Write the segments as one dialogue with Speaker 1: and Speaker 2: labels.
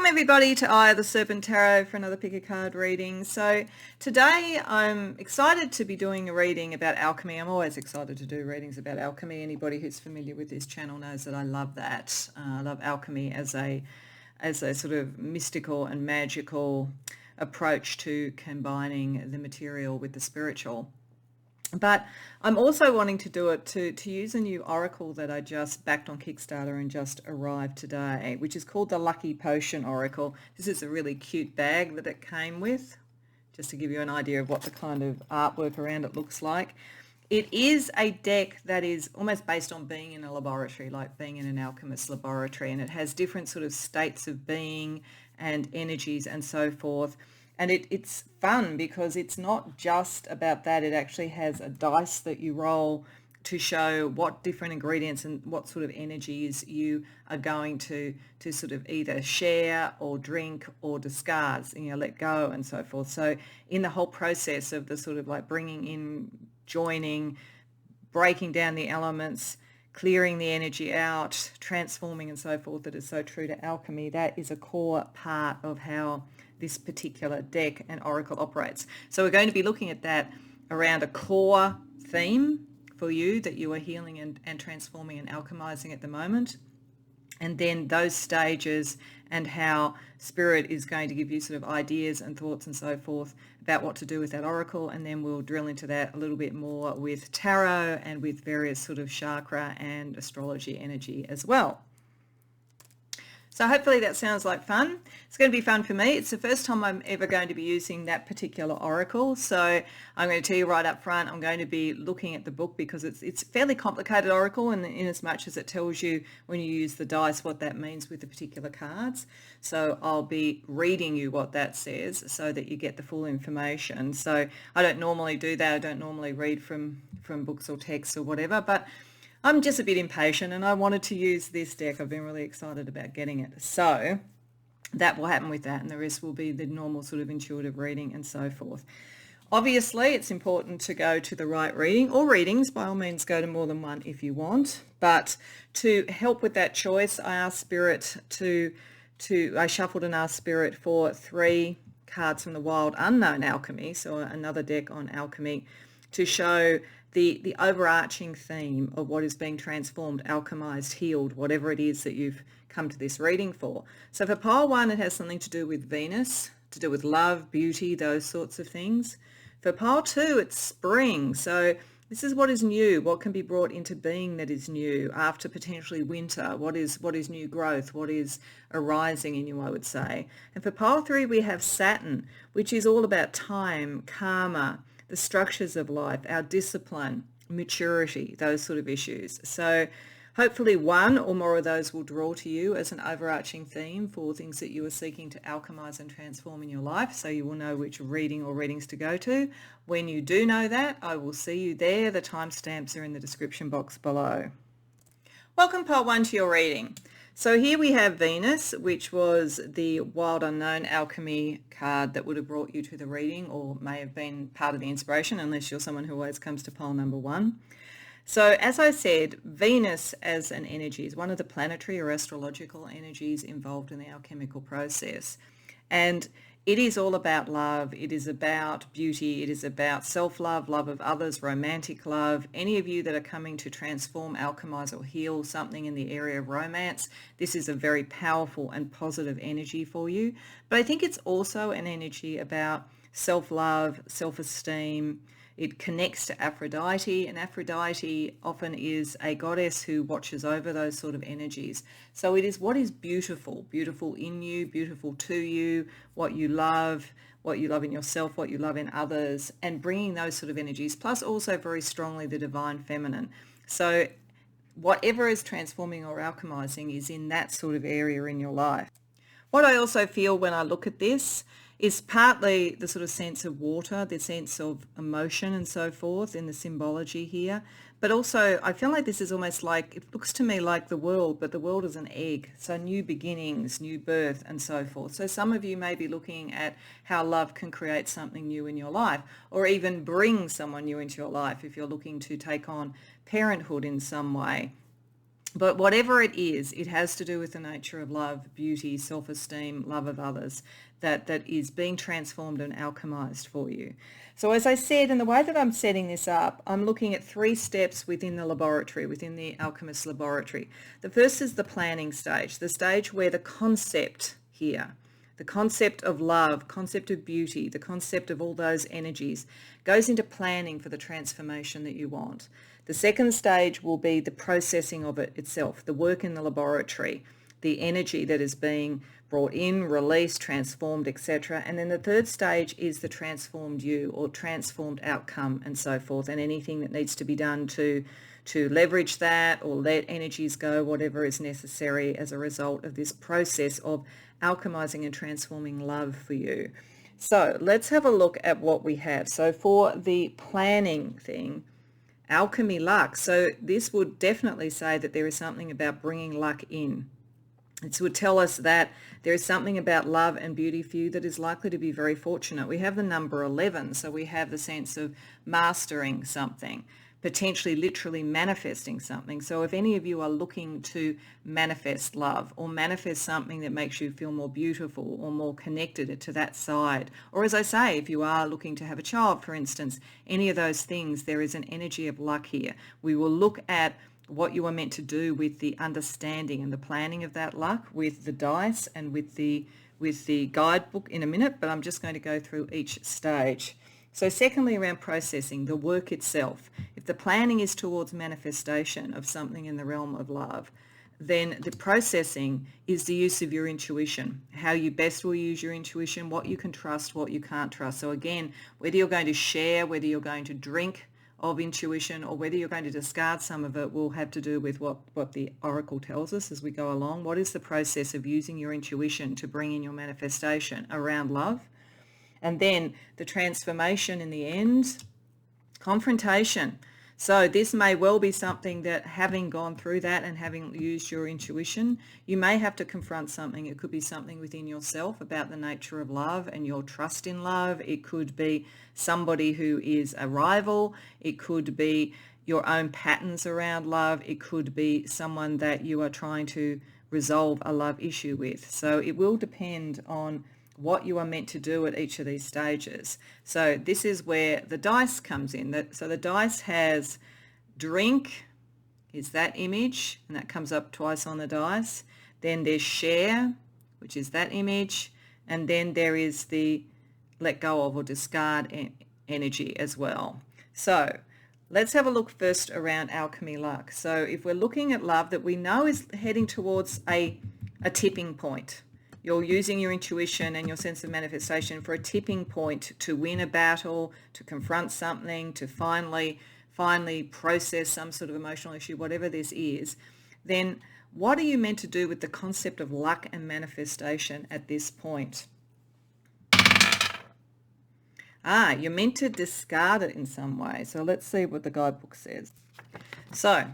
Speaker 1: everybody to Eye of the Serpent Tarot for another pick a card reading. So today I'm excited to be doing a reading about alchemy. I'm always excited to do readings about alchemy. Anybody who's familiar with this channel knows that I love that. I love alchemy as a sort of mystical and magical approach to combining the material with the spiritual. But I'm also wanting to do it to use a new oracle that I just backed on Kickstarter and just arrived today, which is called the Lucky Potion Oracle. This is a really cute bag that it came with, just to give you an idea of what the kind of artwork around it looks like. It is a deck that is almost based on being in a laboratory, like being in an alchemist's laboratory, and it has different sort of states of being and energies and so forth. And it's fun because it's not just about that. It actually has a dice that you roll to show what different ingredients and what sort of energies you are going to sort of either share or drink or discard, let go and so forth. So in the whole process of the sort of like bringing in, joining, breaking down the elements, clearing the energy out, transforming and so forth, that is so true to alchemy, that is a core part of how this particular deck and oracle operates. So we're going to be looking at that around a core theme for you that you are healing and transforming and alchemizing at the moment. And then those stages and how spirit is going to give you sort of ideas and thoughts and so forth about what to do with that oracle. And then we'll drill into that a little bit more with tarot and with various sort of chakra and astrology energy as well. So hopefully that sounds like fun. It's going to be fun for me. It's the first time I'm ever going to be using that particular oracle. So I'm going to tell you right up front, I'm going to be looking at the book because it's a fairly complicated oracle in as much as it tells you when you use the dice what that means with the particular cards. So I'll be reading you what that says so that you get the full information. So I don't normally do that. I don't normally read from books or texts or whatever, but I'm just a bit impatient and I wanted to use this deck. I've been really excited about getting it. So that will happen with that, and the rest will be the normal sort of intuitive reading and so forth. Obviously, it's important to go to the right reading, or readings. By all means, go to more than one if you want. But to help with that choice, I asked Spirit I shuffled and asked Spirit for 3 cards from the Wild Unknown Alchemy, so another deck on alchemy, to show the overarching theme of what is being transformed, alchemized, healed, whatever it is that you've come to this reading for. So for pile 1, it has something to do with Venus, to do with love, beauty, those sorts of things. For pile 2, it's spring. So this is what is new, what can be brought into being that is new after potentially winter, what is new growth, what is arising in you, I would say. And for pile 3, we have Saturn, which is all about time, karma, the structures of life, our discipline, maturity, those sort of issues. So hopefully one or more of those will draw to you as an overarching theme for things that you are seeking to alchemize and transform in your life, so you will know which reading or readings to go to. When you do know that, I will see you there. The timestamps are in the description box below. Welcome, part 1, to your reading. So here we have Venus, which was the Wild Unknown Alchemy card that would have brought you to the reading, or may have been part of the inspiration, unless you're someone who always comes to pile number 1. So as I said, Venus as an energy is one of the planetary or astrological energies involved in the alchemical process. And it is all about love. It is about beauty. It is about self-love, love of others, romantic love. Any of you that are coming to transform, alchemize, or heal something in the area of romance, this is a very powerful and positive energy for you. But I think it's also an energy about self-love, self-esteem. It connects to Aphrodite, and Aphrodite often is a goddess who watches over those sort of energies. So it is what is beautiful, beautiful in you, beautiful to you, what you love in yourself, what you love in others, and bringing those sort of energies, plus also very strongly the divine feminine. So whatever is transforming or alchemizing is in that sort of area in your life. What I also feel when I look at this is partly the sort of sense of water, the sense of emotion and so forth in the symbology here. But also I feel like this is almost like, it looks to me like the world, but the world is an egg. So new beginnings, new birth and so forth. So some of you may be looking at how love can create something new in your life, or even bring someone new into your life if you're looking to take on parenthood in some way. But whatever it is, it has to do with the nature of love, beauty, self-esteem, love of others, that is being transformed and alchemized for you. So as I said, in the way that I'm setting this up, I'm looking at 3 steps within the laboratory, within the alchemist laboratory. The first is the planning stage, the stage where the concept here, the concept of love, concept of beauty, the concept of all those energies goes into planning for the transformation that you want. The second stage will be the processing of it itself, the work in the laboratory, the energy that is being brought in, released, transformed, etc. And then the third stage is the transformed you or transformed outcome and so forth, and anything that needs to be done to leverage that or let energies go, whatever is necessary as a result of this process of alchemizing and transforming love for you. So let's have a look at what we have. So for the planning thing, alchemy luck. So this would definitely say that there is something about bringing luck in. It would tell us that there is something about love and beauty for you that is likely to be very fortunate. We have the number 11, so we have the sense of mastering something, potentially literally manifesting something. So if any of you are looking to manifest love or manifest something that makes you feel more beautiful or more connected to that side, or as I say, if you are looking to have a child, for instance, any of those things, there is an energy of luck here. We will look at what you are meant to do with the understanding and the planning of that luck with the dice and with the guidebook in a minute, but I'm just going to go through each stage. So secondly, around processing, the work itself. If the planning is towards manifestation of something in the realm of love, then the processing is the use of your intuition, how you best will use your intuition, what you can trust, what you can't trust. So again, whether you're going to share, whether you're going to drink of intuition, or whether you're going to discard some of it, will have to do with what the oracle tells us as we go along. What is the process of using your intuition to bring in your manifestation around love? And then the transformation in the end, confrontation. So this may well be something that, having gone through that and having used your intuition, you may have to confront something. It could be something within yourself about the nature of love and your trust in love. It could be somebody who is a rival. It could be your own patterns around love. It could be someone that you are trying to resolve a love issue with. So it will depend on what you are meant to do at each of these stages. So this is where the dice comes in. So the dice has drink, is that image, and that comes up twice on the dice. Then there's share, which is that image. And then there is the let go of or discard energy as well. So let's have a look first around alchemy luck. So if we're looking at love that we know is heading towards a tipping point, you're using your intuition and your sense of manifestation for a tipping point to win a battle, to confront something, to finally process some sort of emotional issue, whatever this is, then what are you meant to do with the concept of luck and manifestation at this point? You're meant to discard it in some way. So let's see what the guidebook says. So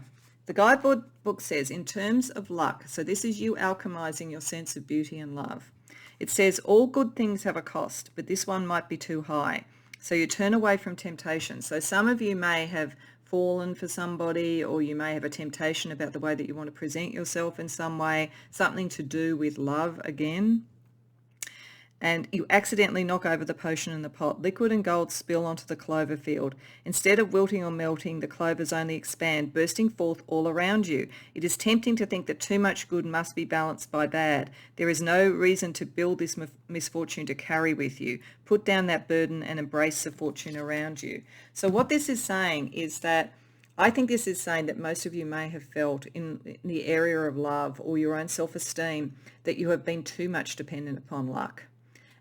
Speaker 1: the guidebook says, in terms of luck, so this is you alchemizing your sense of beauty and love. It says all good things have a cost, but this one might be too high. So you turn away from temptation. So some of you may have fallen for somebody, or you may have a temptation about the way that you want to present yourself in some way, something to do with love again. And you accidentally knock over the potion in the pot. Liquid and gold spill onto the clover field. Instead of wilting or melting, the clovers only expand, bursting forth all around you. It is tempting to think that too much good must be balanced by bad. There is no reason to build this misfortune to carry with you. Put down that burden and embrace the fortune around you. So what this is saying is that I think this is saying that most of you may have felt in the area of love or your own self-esteem that you have been too much dependent upon luck.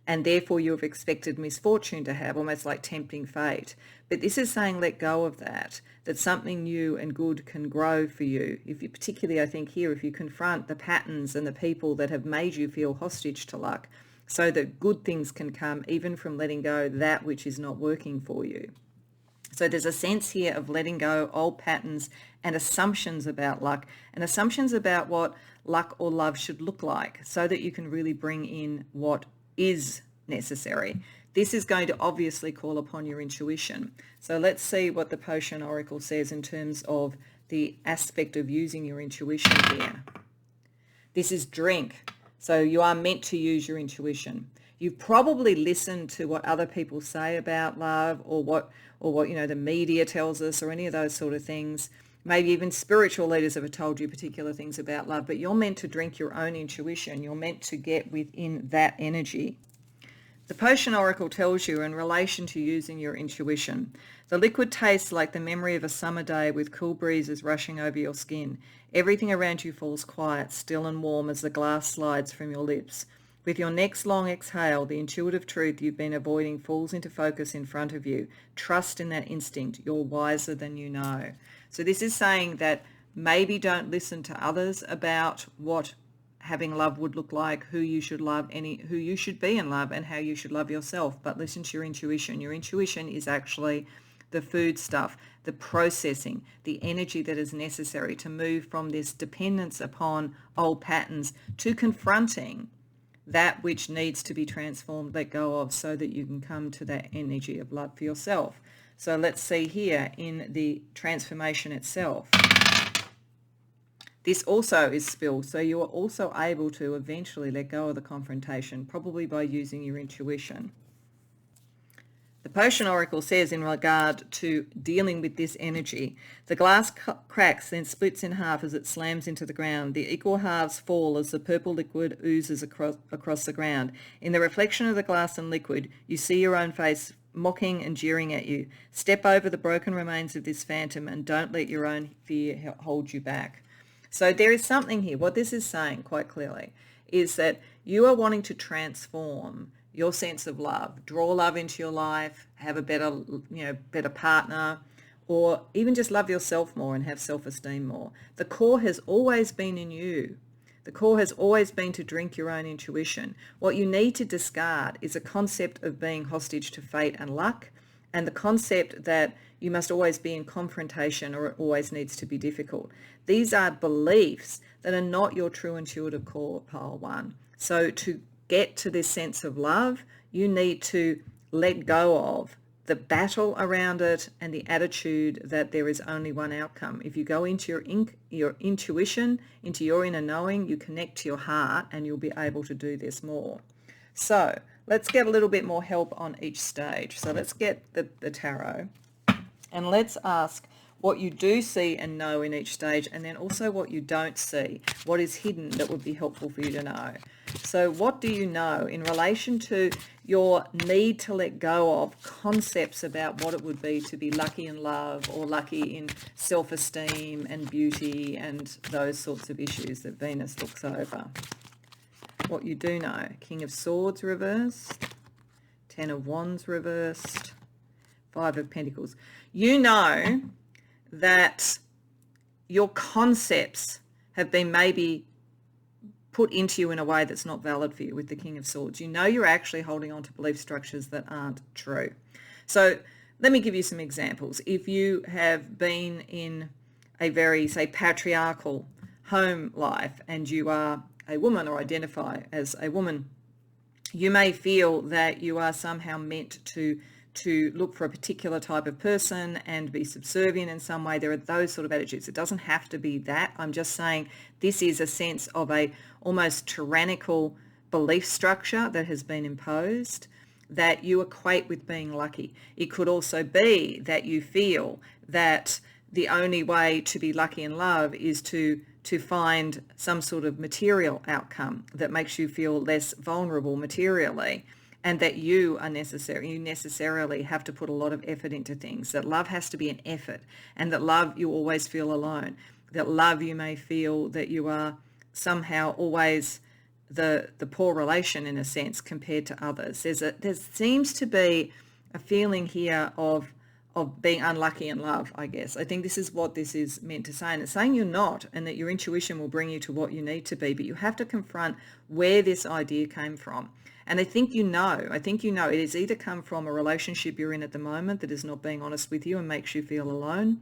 Speaker 1: And therefore you have expected misfortune to have, almost like tempting fate. But this is saying let go of that something new and good can grow for you. If you, particularly I think here, if you confront the patterns and the people that have made you feel hostage to luck, so that good things can come even from letting go that which is not working for you. So there's a sense here of letting go old patterns and assumptions about luck and assumptions about what luck or love should look like, so that you can really bring in what is necessary. This is going to obviously call upon your intuition. So let's see what the Potion Oracle says in terms of the aspect of using your intuition here. This is drink. So you are meant to use your intuition. You've probably listened to what other people say about love, or what the media tells us, or any of those sort of things. Maybe even spiritual leaders have told you particular things about love, but you're meant to drink your own intuition. You're meant to get within that energy. The potion oracle tells you in relation to using your intuition, the liquid tastes like the memory of a summer day with cool breezes rushing over your skin. Everything around you falls quiet, still and warm as the glass slides from your lips. With your next long exhale, the intuitive truth you've been avoiding falls into focus in front of you. Trust in that instinct. You're wiser than you know. So this is saying that maybe don't listen to others about what having love would look like, who you should love, who you should be in love, and how you should love yourself. But listen to your intuition. Your intuition is actually the food stuff, the processing, the energy that is necessary to move from this dependence upon old patterns to confronting that which needs to be transformed, let go of, so that you can come to that energy of love for yourself. So let's see here in the transformation itself. This also is spilled, so you are also able to eventually let go of the confrontation, probably by using your intuition. The potion oracle says in regard to dealing with this energy, the glass cracks, then splits in half as it slams into the ground. The equal halves fall as the purple liquid oozes across the ground. In the reflection of the glass and liquid, you see your own face mocking and jeering at you. Step over the broken remains of this phantom and don't let your own fear hold you back. So there is something here. What this is saying quite clearly is that you are wanting to transform your sense of love, draw love into your life, have a better partner, or even just love yourself more and have self-esteem more. The core has always been in you. The core has always been to drink your own intuition. What you need to discard is a concept of being hostage to fate and luck, and the concept that you must always be in confrontation or it always needs to be difficult. These are beliefs that are not your true intuitive core, pile one. So to get to this sense of love, you need to let go of the battle around it and the attitude that there is only one outcome. If you go into your intuition, into your inner knowing, you connect to your heart, and you'll be able to do this more. So let's get a little bit more help on each stage. So let's get the tarot, and let's ask what you do see and know in each stage, and then also what you don't see, what is hidden that would be helpful for you to know. So what do you know in relation to your need to let go of concepts about what it would be to be lucky in love, or lucky in self-esteem and beauty and those sorts of issues that Venus looks over? What you do know: King of Swords reversed, Ten of Wands reversed, Five of Pentacles. You know that your concepts have been maybe put into you in a way that's not valid for you with the King of Swords. You know you're actually holding on to belief structures that aren't true. So let me give you some examples. If you have been in a very, say, patriarchal home life and you are a woman or identify as a woman, you may feel that you are somehow meant to look for a particular type of person and be subservient in some way. There are those sort of attitudes. It doesn't have to be that. I'm just saying this is a sense of a almost tyrannical belief structure that has been imposed that you equate with being lucky. It could also be that you feel that the only way to be lucky in love is to find some sort of material outcome that makes you feel less vulnerable materially, and that you necessarily have to put a lot of effort into things, that love has to be an effort, and that love you always feel alone, that love you may feel that you are somehow always the poor relation in a sense compared to others. There seems to be a feeling here of being unlucky in love, I guess. I think this is what this is meant to say. And it's saying you're not, and that your intuition will bring you to what you need to be, but you have to confront where this idea came from. And I think you know it has either come from a relationship you're in at the moment that is not being honest with you and makes you feel alone,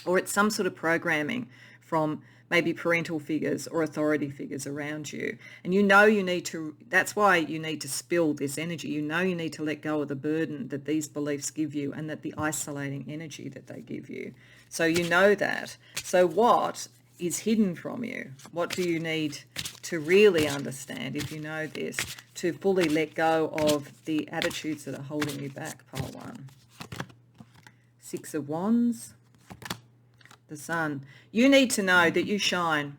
Speaker 1: or it's some sort of programming from maybe parental figures or authority figures around you. And you know you need to, that's why you need to spill this energy. You know you need to let go of the burden that these beliefs give you and that the isolating energy that they give you. So you know that. So what is hidden from you? What do you need to really understand, if you know this, to fully let go of the attitudes that are holding you back? Pile 1. 6 of Wands. The Sun. You need to know that you shine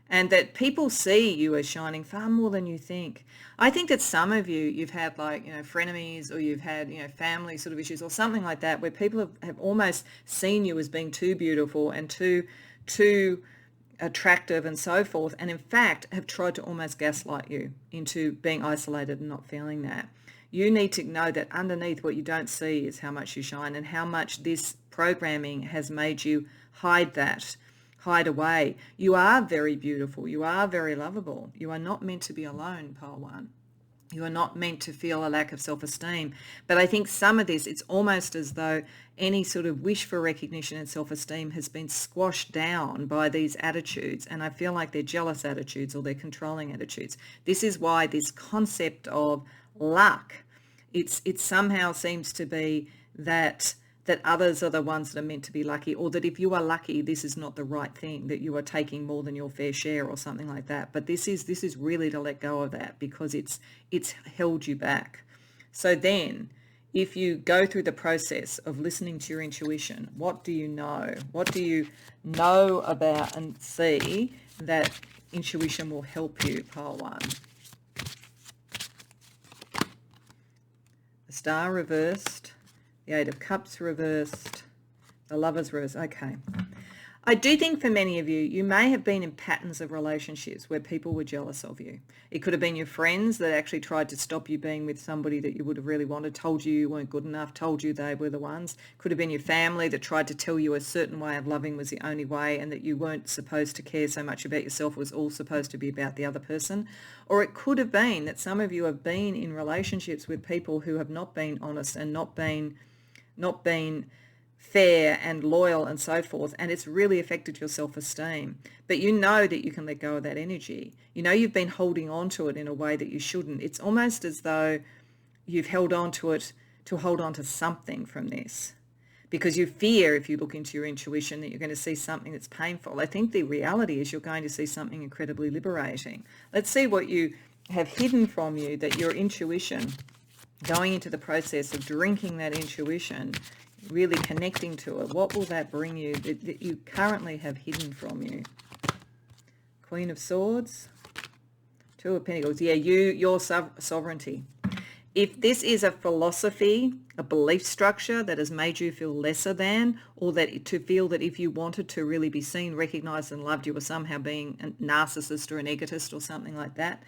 Speaker 1: and that people see you as shining far more than you think. I think that some of you, you've had like, frenemies, or you've had, family sort of issues or something like that, where people have almost seen you as being too beautiful and too attractive and so forth, and in fact have tried to almost gaslight you into being isolated and not feeling that. You need to know that underneath what you don't see is how much you shine, and how much this programming has made you hide away. You are very beautiful. You are very lovable. You are not meant to be alone, pile 1. You are not meant to feel a lack of self-esteem. But I think some of this, it's almost as though any sort of wish for recognition and self-esteem has been squashed down by these attitudes. And I feel like they're jealous attitudes or they're controlling attitudes. This is why this concept of luck, it somehow seems to be that others are the ones that are meant to be lucky, or that if you are lucky, this is not the right thing, that you are taking more than your fair share or something like that. But this is really to let go of that, because it's held you back. So then, if you go through the process of listening to your intuition, what do you know? What do you know about and see that intuition will help you, pile 1? The Star reversed. The 8 of Cups reversed, the Lovers reversed. Okay. I do think for many of you, you may have been in patterns of relationships where people were jealous of you. It could have been your friends that actually tried to stop you being with somebody that you would have really wanted, told you weren't good enough, told you they were the ones. Could have been your family that tried to tell you a certain way of loving was the only way, and that you weren't supposed to care so much about yourself, it was all supposed to be about the other person. Or it could have been that some of you have been in relationships with people who have not been honest and not been fair and loyal and so forth, and it's really affected your self-esteem. But you know that you can let go of that energy. You know you've been holding on to it in a way that you shouldn't. It's almost as though you've held on to it to hold on to something from this, because you fear, if you look into your intuition, that you're going to see something that's painful. I think the reality is you're going to see something incredibly liberating. Let's see what you have hidden from you, that your intuition, going into the process of drinking that intuition, really connecting to it, what will that bring you that you currently have hidden from you? Queen of Swords, 2 of Pentacles. Yeah, your sovereignty. If this is a philosophy, a belief structure that has made you feel lesser than, or that to feel that if you wanted to really be seen, recognized and loved, you were somehow being a narcissist or an egotist or something like that,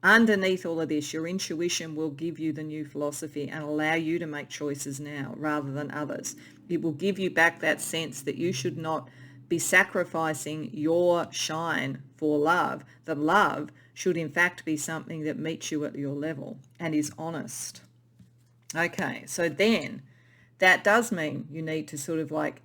Speaker 1: underneath all of this, your intuition will give you the new philosophy and allow you to make choices now rather than others. It will give you back that sense that you should not be sacrificing your shine for love. That love should in fact be something that meets you at your level and is honest. Okay, so then that does mean you need to sort of like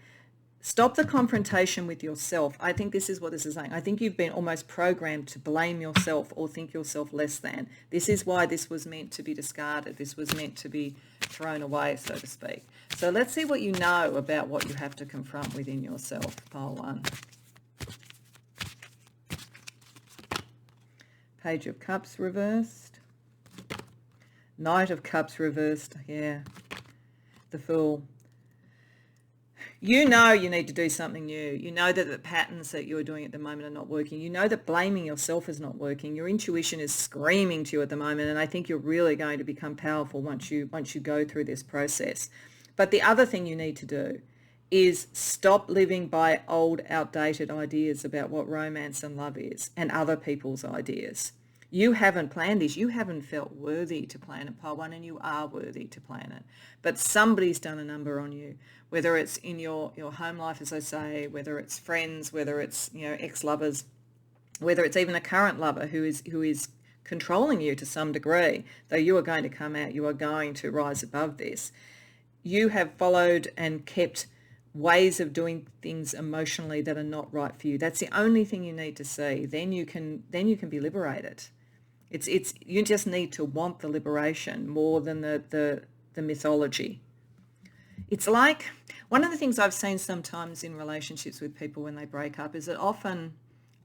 Speaker 1: stop the confrontation with yourself. I think this is what this is saying. I think you've been almost programmed to blame yourself or think yourself less than. This is why this was meant to be discarded. This was meant to be thrown away, so to speak. So let's see what you know about what you have to confront within yourself, pile 1. Page of Cups reversed. Knight of Cups reversed. Yeah. The Fool. You know you need to do something new. You know that the patterns that you're doing at the moment are not working. You know that blaming yourself is not working. Your intuition is screaming to you at the moment, and I think you're really going to become powerful once you go through this process. But the other thing you need to do is stop living by old, outdated ideas about what romance and love is and other people's ideas. You haven't planned this. You haven't felt worthy to plan it, pile 1, and you are worthy to plan it. But somebody's done a number on you, whether it's in your home life, as I say, whether it's friends, whether it's ex-lovers, whether it's even a current lover who is controlling you to some degree. Though you are going to come out, you are going to rise above this. You have followed and kept ways of doing things emotionally that are not right for you. That's the only thing you need to see. Then you can be liberated. It's you just need to want the liberation more than the mythology. It's like one of the things I've seen sometimes in relationships with people when they break up is that often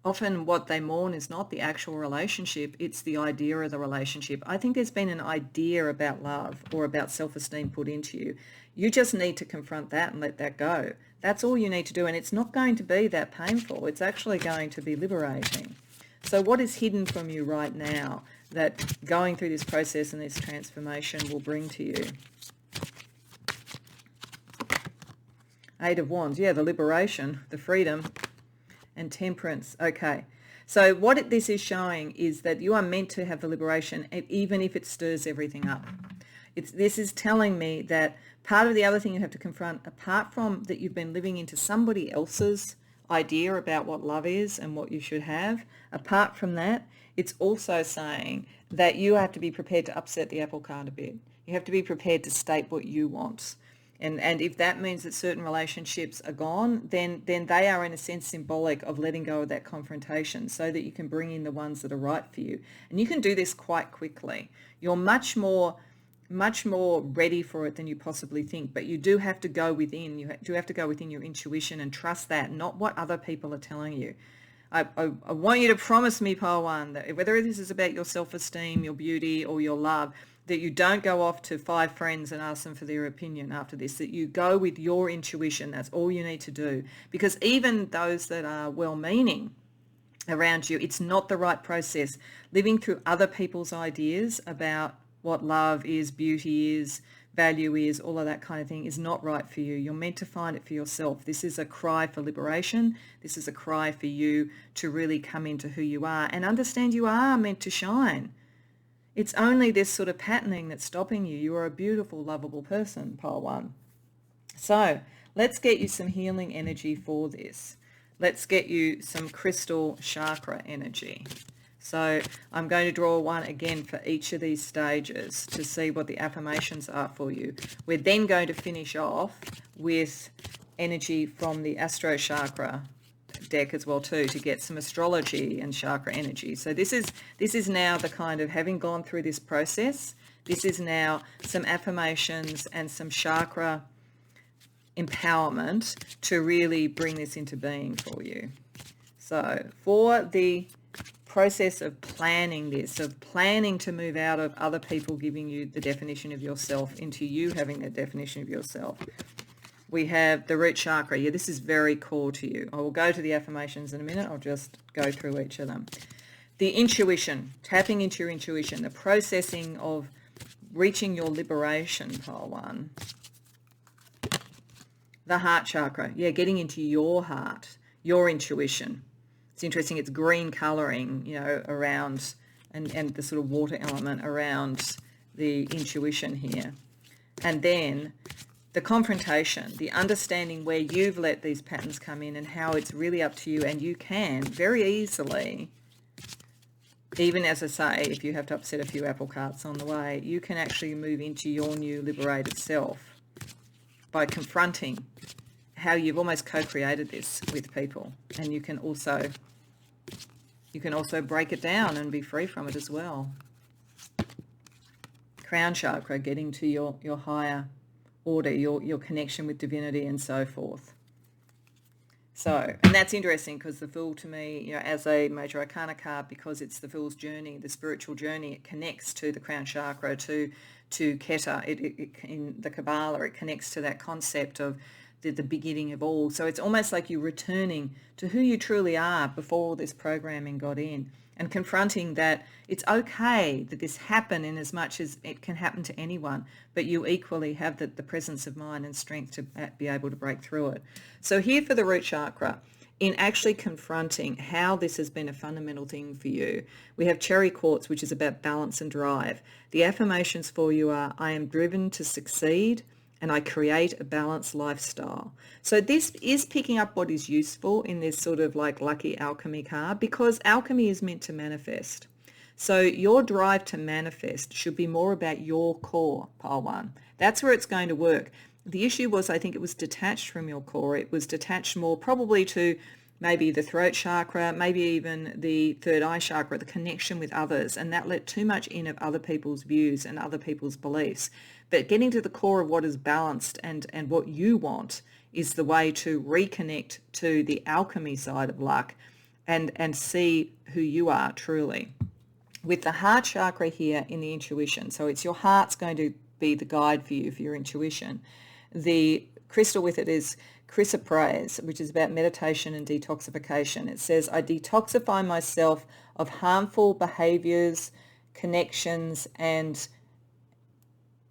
Speaker 1: what they mourn is not the actual relationship, it's the idea of the relationship. I think there's been an idea about love or about self-esteem put into you. You just need to confront that and let that go. That's all you need to do, and it's not going to be that painful. It's actually going to be liberating. So what is hidden from you right now that going through this process and this transformation will bring to you? Eight of Wands, yeah, the liberation, the freedom, and Temperance. Okay, so what this is showing is that you are meant to have the liberation even if it stirs everything up. This is telling me that part of the other thing you have to confront, apart from that you've been living into somebody else's idea about what love is and what you should have, apart from that, it's also saying that you have to be prepared to upset the apple cart a bit. You have to be prepared to state what you want. And if that means that certain relationships are gone, then they are in a sense symbolic of letting go of that confrontation so that you can bring in the ones that are right for you. And you can do this quite quickly. You're much more ready for it than you possibly think, but you do have to go within. You do have to go within your intuition and trust that, not what other people are telling you. I want you to promise me, Pile 1, that whether this is about your self-esteem, your beauty, or your love, that you don't go off to 5 friends and ask them for their opinion after this, that you go with your intuition. That's all you need to do. Because even those that are well-meaning around you, it's not the right process. Living through other people's ideas about what love is, beauty is, value is, all of that kind of thing is not right for you. You're meant to find it for yourself. This is a cry for liberation. This is a cry for you to really come into who you are and understand you are meant to shine. It's only this sort of patterning that's stopping you. You are a beautiful, lovable person, Pile 1. So let's get you some healing energy for this. Let's get you some crystal chakra energy. So I'm going to draw one again for each of these stages to see what the affirmations are for you. We're then going to finish off with energy from the Astro Chakra deck as well too, to get some astrology and chakra energy. So this is now the kind of, having gone through this process, this is now some affirmations and some chakra empowerment to really bring this into being for you. So for the process of planning this, of planning to move out of other people giving you the definition of yourself into you having the definition of yourself, we have the root chakra. Yeah, this is very core to you. I will go to the affirmations in a minute. I'll just go through each of them. The intuition, tapping into your intuition, the processing of reaching your liberation, Pile 1. The heart chakra, yeah, getting into your heart, your intuition. It's interesting, it's green colouring, around, and the sort of water element around the intuition here. And then the confrontation, the understanding where you've let these patterns come in and how it's really up to you, and you can very easily, even as I say, if you have to upset a few apple carts on the way, you can actually move into your new liberated self by confronting how you've almost co-created this with people. And you can also break it down and be free from it as well. Crown chakra, getting to your higher order, your connection with divinity and so forth. So, and that's interesting because the Fool to me, as a major arcana card, because it's the Fool's journey, the spiritual journey, it connects to the crown chakra, to Keter. It in the Kabbalah, it connects to that concept of the beginning of all. So it's almost like you're returning to who you truly are before all this programming got in, and confronting that it's okay that this happened in as much as it can happen to anyone, but you equally have the presence of mind and strength to be able to break through it. So here for the root chakra, in actually confronting how this has been a fundamental thing for you, we have cherry quartz, which is about balance and drive. The affirmations for you are, I am driven to succeed, and I create a balanced lifestyle. So this is picking up what is useful in this sort of like lucky alchemy card, because alchemy is meant to manifest. So your drive to manifest should be more about your core, Pile 1. That's where it's going to work. the issue was, I think it was detached from your core. It was detached more probably to maybe the throat chakra, maybe even the third eye chakra, the connection with others, and that let too much in of other people's views and other people's beliefs. But getting to the core of what is balanced and what you want is the way to reconnect to the alchemy side of luck and see who you are truly. With the heart chakra here in the intuition, so it's your heart's going to be the guide for you for your intuition. The crystal with it is chrysoprase, which is about meditation and detoxification. It says, I detoxify myself of harmful behaviors, connections, and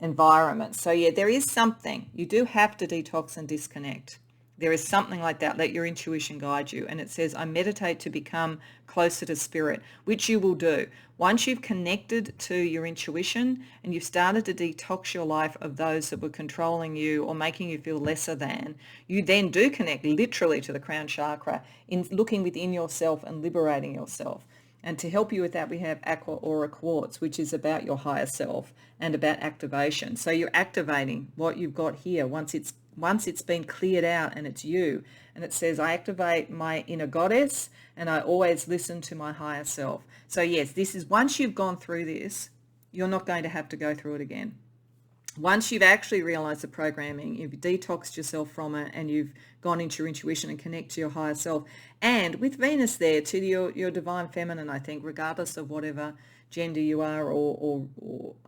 Speaker 1: environments. So yeah, there is something. You do have to detox and disconnect. There is something like that. Let your intuition guide you. And it says, I meditate to become closer to spirit, which you will do. Once you've connected to your intuition and you've started to detox your life of those that were controlling you or making you feel lesser than, you then do connect literally to the crown chakra in looking within yourself and liberating yourself. And to help you with that, we have Aqua Aura Quartz, which is about your higher self and about activation. So you're activating what you've got here once it's been cleared out and it's you. And it says, I activate my inner goddess and I always listen to my higher self. So yes, this is, once you've gone through this, you're not going to have to go through it again. Once you've actually realized the programming, you've detoxed yourself from it and you've gone into your intuition and connect to your higher self. And with Venus there, to your divine feminine, I think, regardless of whatever gender you are or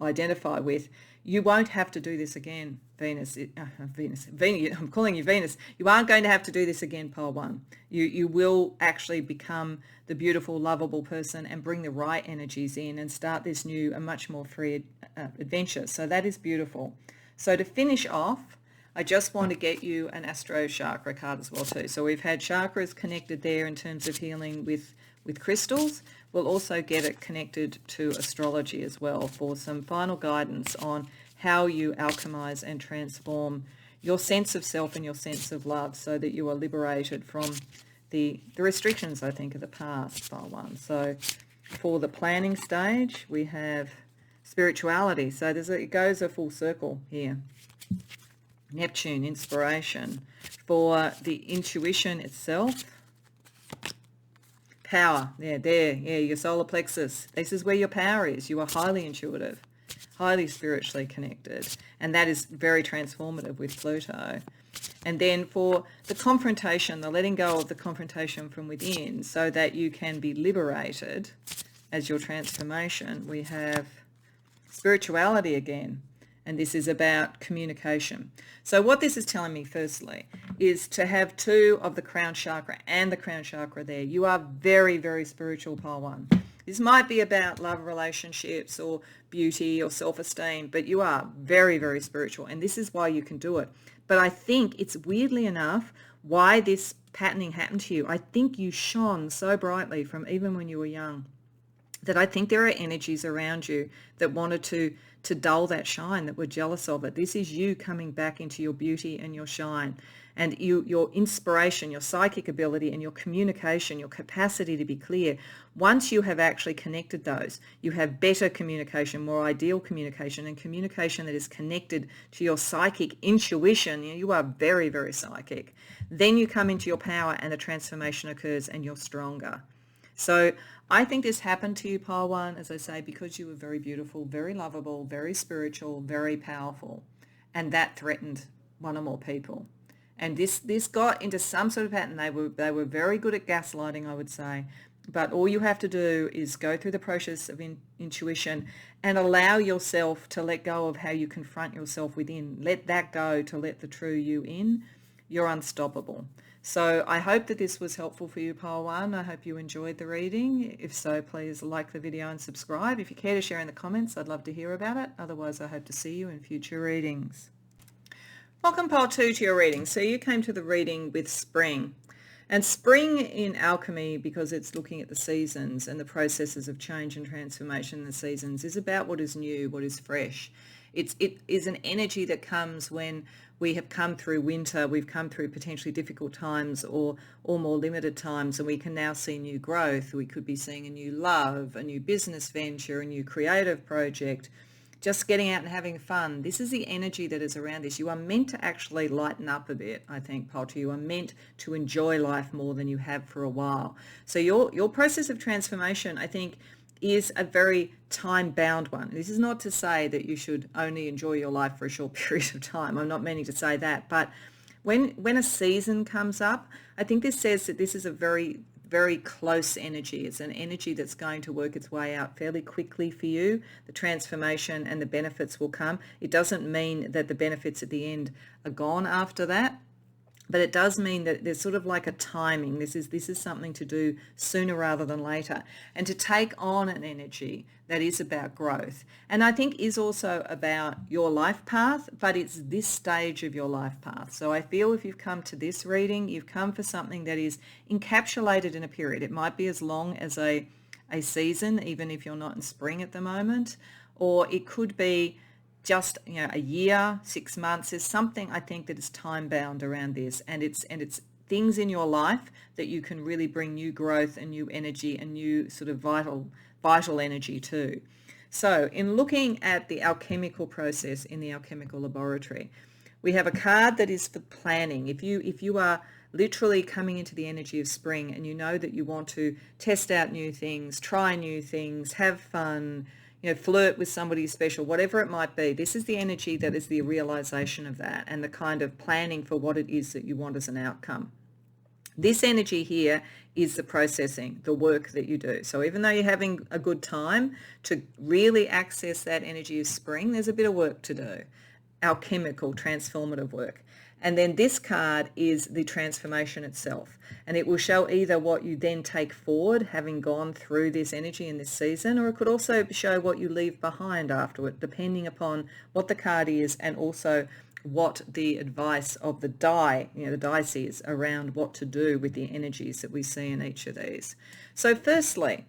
Speaker 1: identify with, you won't have to do this again, Venus. I'm calling you Venus. You aren't going to have to do this again, Pole 1. You will actually become the beautiful, lovable person and bring the right energies in and start this new and much more free adventure. So that is beautiful. So to finish off, I just want to get you an Astro Chakra card as well too. So we've had chakras connected there in terms of healing with crystals. We'll also get it connected to astrology as well for some final guidance on how you alchemize and transform your sense of self and your sense of love so that you are liberated from the restrictions, I think, of the past, File 1. So for the planning stage, we have spirituality. So it goes a full circle here. Neptune, inspiration. For the intuition itself, power. Your solar plexus. This is where your power is. You are highly intuitive, highly spiritually connected, and that is very transformative with Pluto. And then for the confrontation, the letting go of the confrontation from within so that you can be liberated as your transformation, we have spirituality again. And this is about communication. So what this is telling me, firstly, is to have 2 of the crown chakra and the crown chakra there. You are very, very spiritual, Pole 1. This might be about love relationships or beauty or self-esteem, but you are very, very spiritual. And this is why you can do it. But I think it's weirdly enough why this patterning happened to you. I think you shone so brightly from even when you were young that I think there are energies around you that wanted to dull that shine, that were jealous of it. This is you coming back into your beauty and your shine and your inspiration, your psychic ability and your communication, your capacity to be clear. Once you have actually connected those, you have better communication, more ideal communication, and communication that is connected to your psychic intuition. You are very, very psychic. Then you come into your power and the transformation occurs and you're stronger. So I think this happened to you, Pole 1, as I say, because you were very beautiful, very lovable, very spiritual, very powerful, and that threatened one or more people. And this got into some sort of pattern. They were very good at gaslighting, I would say. But all you have to do is go through the process of intuition and allow yourself to let go of how you confront yourself within. Let that go to let the true you in. You're unstoppable. So I hope that this was helpful for you, Pole 1. I hope you enjoyed the reading. If so, please like the video and subscribe. If you care to share in the comments, I'd love to hear about it. Otherwise, I hope to see you in future readings. Welcome, Pole 2, to your reading. So you came to the reading with spring. And spring in alchemy, because it's looking at the seasons and the processes of change and transformation in the seasons, is about what is new, what is fresh. It is an energy that comes when we have come through winter, we've come through potentially difficult times or more limited times, and we can now see new growth. We could be seeing a new love, a new business venture, a new creative project. just getting out and having fun. This is the energy that is around this. You are meant to actually lighten up a bit, I think, Potter. You are meant to enjoy life more than you have for a while. So your process of transformation, I think, is a very time-bound one. This is not to say that you should only enjoy your life for a short period of time. I'm not meaning to say that, but when a season comes up, I think this says that this is a very, very close energy. It's an energy that's going to work its way out fairly quickly for you. The transformation and the benefits will come. It doesn't mean that the benefits at the end are gone after that, but it does mean that there's sort of like a timing. This is something to do sooner rather than later, and to take on an energy that is about growth, and I think is also about your life path, but it's this stage of your life path. So I feel if you've come to this reading, you've come for something that is encapsulated in a period. It might be as long as a season, even if you're not in spring at the moment, or it could be just a year, 6 months. Is something I think that is time bound around this, and it's things in your life that you can really bring new growth and new energy and new sort of vital energy to. So in looking at the alchemical process in the alchemical laboratory, we have a card that is for planning. If you are literally coming into the energy of spring and you know that you want to test out new things, try new things, have fun, flirt with somebody special, whatever it might be. This is the energy that is the realization of that and the kind of planning for what it is that you want as an outcome. This energy here is the processing, the work that you do. So even though you're having a good time, to really access that energy of spring, there's a bit of work to do, alchemical, transformative work. And then this card is the transformation itself. And it will show either what you then take forward, having gone through this energy in this season, or it could also show what you leave behind afterward, depending upon what the card is and also what the advice of the dice is around what to do with the energies that we see in each of these. So firstly,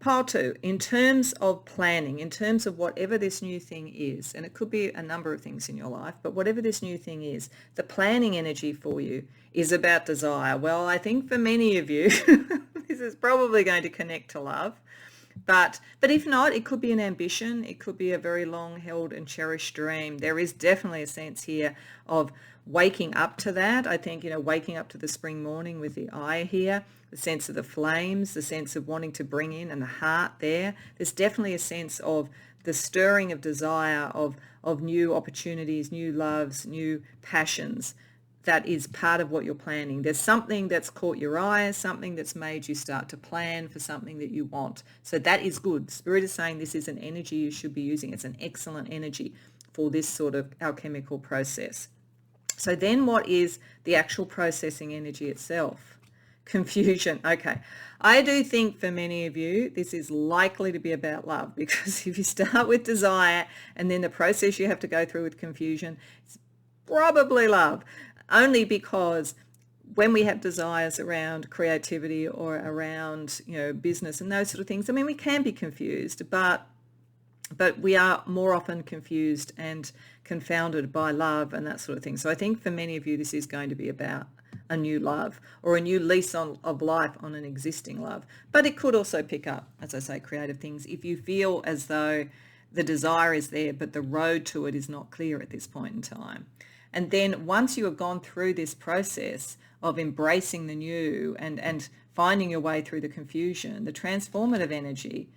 Speaker 1: pile 2, in terms of planning, in terms of whatever this new thing is, and it could be a number of things in your life, but whatever this new thing is, the planning energy for you is about desire. Well, I think for many of you, this is probably going to connect to love. But if not, it could be an ambition. It could be a very long held and cherished dream. There is definitely a sense here of waking up to that. I think, waking up to the spring morning with the eye here, the sense of the flames, the sense of wanting to bring in and the heart there. There's definitely a sense of the stirring of desire, of new opportunities, new loves, new passions. That is part of what you're planning. There's something that's caught your eye, something that's made you start to plan for something that you want. So that is good. Spirit is saying this is an energy you should be using. It's an excellent energy for this sort of alchemical process. So then what is the actual processing energy itself? Confusion. Okay. I do think for many of you, this is likely to be about love, because if you start with desire and then the process you have to go through with confusion, it's probably love. Only because when we have desires around creativity or around, business and those sort of things, I mean, we can be confused, but we are more often confused and confounded by love and that sort of thing. So I think for many of you, this is going to be about a new love or a new lease of life on an existing love. But it could also pick up, as I say, creative things if you feel as though the desire is there, but the road to it is not clear at this point in time. And then once you have gone through this process of embracing the new and finding your way through the confusion, the transformative energy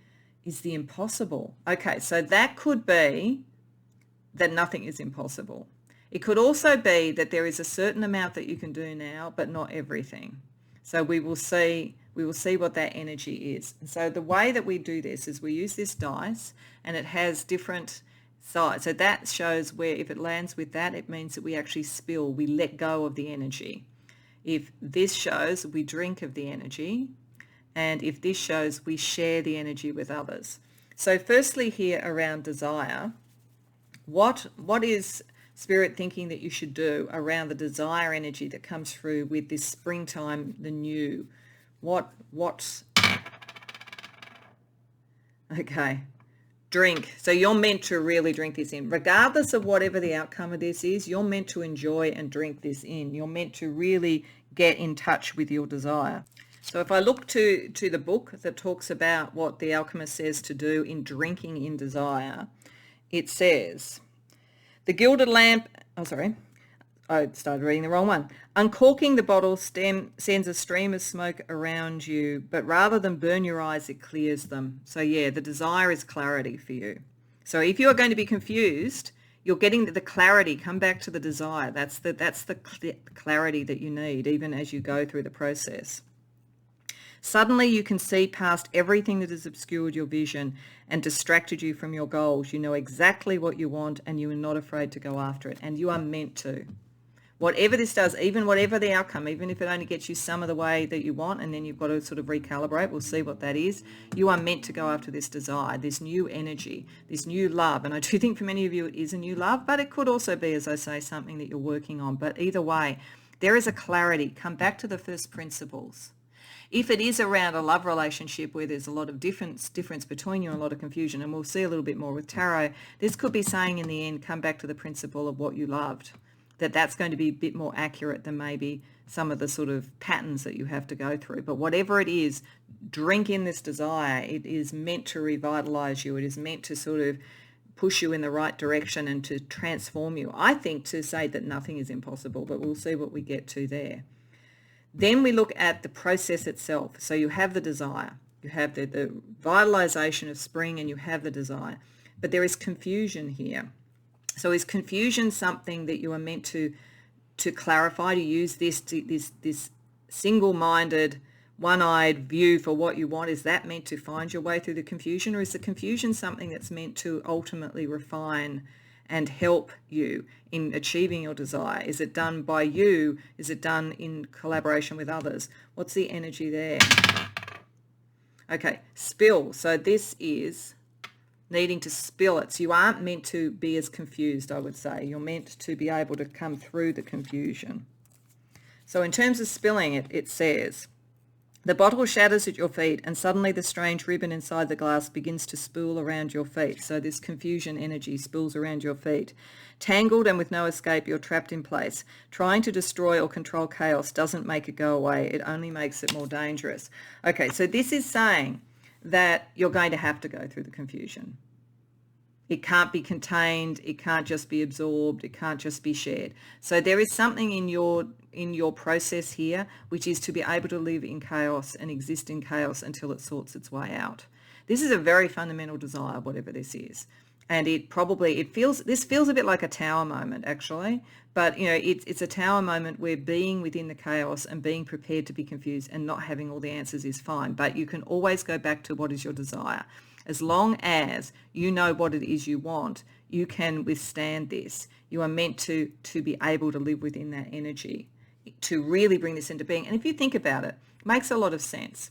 Speaker 1: is the impossible. Okay, so that could be that nothing is impossible. It could also be that there is a certain amount that you can do now, but not everything. So we will see what that energy is. And so the way that we do this is we use this dice, and it has different side. So that shows where if it lands with that, it means that we actually spill, we let go of the energy. If this shows, we drink of the energy. And if this shows, we share the energy with others. So firstly here around desire, what is Spirit thinking that you should do around the desire energy that comes through with this springtime, the new? Okay. Drink. So you're meant to really drink this in. Regardless of whatever the outcome of this is, you're meant to enjoy and drink this in. You're meant to really get in touch with your desire. So if I look to the book that talks about what the alchemist says to do in drinking in desire, it says, the gilded lamp, I started reading the wrong one. Uncorking the bottle sends a stream of smoke around you, but rather than burn your eyes, it clears them. So yeah, the desire is clarity for you. So if you are going to be confused, you're getting the clarity. Come back to the desire. That's the clarity that you need, even as you go through the process. Suddenly you can see past everything that has obscured your vision and distracted you from your goals. You know exactly what you want and you are not afraid to go after it, and you are meant to. Whatever this does, even whatever the outcome, even if it only gets you some of the way that you want, and then you've got to sort of recalibrate, we'll see what that is, you are meant to go after this desire, this new energy, this new love. And I do think for many of you it is a new love, but it could also be, as I say, something that you're working on. But either way, there is a clarity. Come back to the first principles. If it is around a love relationship where there's a lot of difference between you and a lot of confusion, and we'll see a little bit more with tarot, this could be saying in the end, come back to the principle of what you loved. That's going to be a bit more accurate than maybe some of the sort of patterns that you have to go through. But whatever it is, drink in this desire. It is meant to revitalize you. It is meant to sort of push you in the right direction and to transform you. I think to say that nothing is impossible, but we'll see what we get to there. Then we look at the process itself. So you have the desire. You have the vitalization of spring, and you have the desire. But there is confusion here. So is confusion something that you are meant to clarify, to use this single-minded, one-eyed view for what you want? Is that meant to find your way through the confusion, or is the confusion something that's meant to ultimately refine and help you in achieving your desire? Is it done by you? Is it done in collaboration with others? What's the energy there? Okay, spill. So this is needing to spill it. So you aren't meant to be as confused, I would say. You're meant to be able to come through the confusion. So in terms of spilling it, it says, the bottle shatters at your feet and suddenly the strange ribbon inside the glass begins to spool around your feet. So this confusion energy spools around your feet. Tangled and with no escape, you're trapped in place. Trying to destroy or control chaos doesn't make it go away. It only makes it more dangerous. Okay, so this is saying that you're going to have to go through the confusion. It can't be contained. It can't just be absorbed. It can't just be shared. So there is something in your process here, which is to be able to live in chaos and exist in chaos until it sorts its way out. This is a very fundamental desire, whatever this is. And this feels a bit like a tower moment, actually. But, you know, it's a tower moment where being within the chaos and being prepared to be confused and not having all the answers is fine. But you can always go back to what is your desire. As long as you know what it is you want, you can withstand this. You are meant to be able to live within that energy, to really bring this into being. And if you think about it, it makes a lot of sense.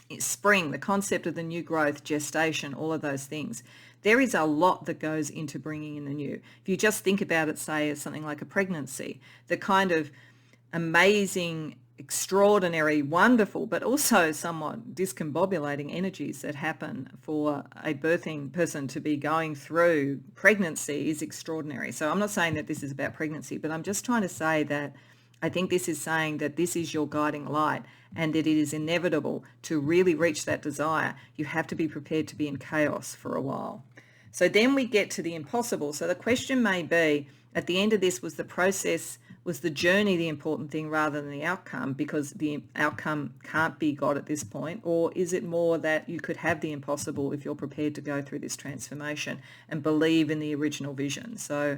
Speaker 1: It's spring, the concept of the new growth, gestation, all of those things. There is a lot that goes into bringing in the new. If you just think about it, say, as something like a pregnancy, the kind of amazing, extraordinary, wonderful, but also somewhat discombobulating energies that happen for a birthing person to be going through pregnancy is extraordinary. So I'm not saying that this is about pregnancy, but I'm just trying to say that I think this is saying that this is your guiding light and that it is inevitable to really reach that desire. You have to be prepared to be in chaos for a while. So then we get to the impossible. So the question may be, at the end of this, was the process, was the journey the important thing rather than the outcome, because the outcome can't be got at this point? Or is it more that you could have the impossible if you're prepared to go through this transformation and believe in the original vision? So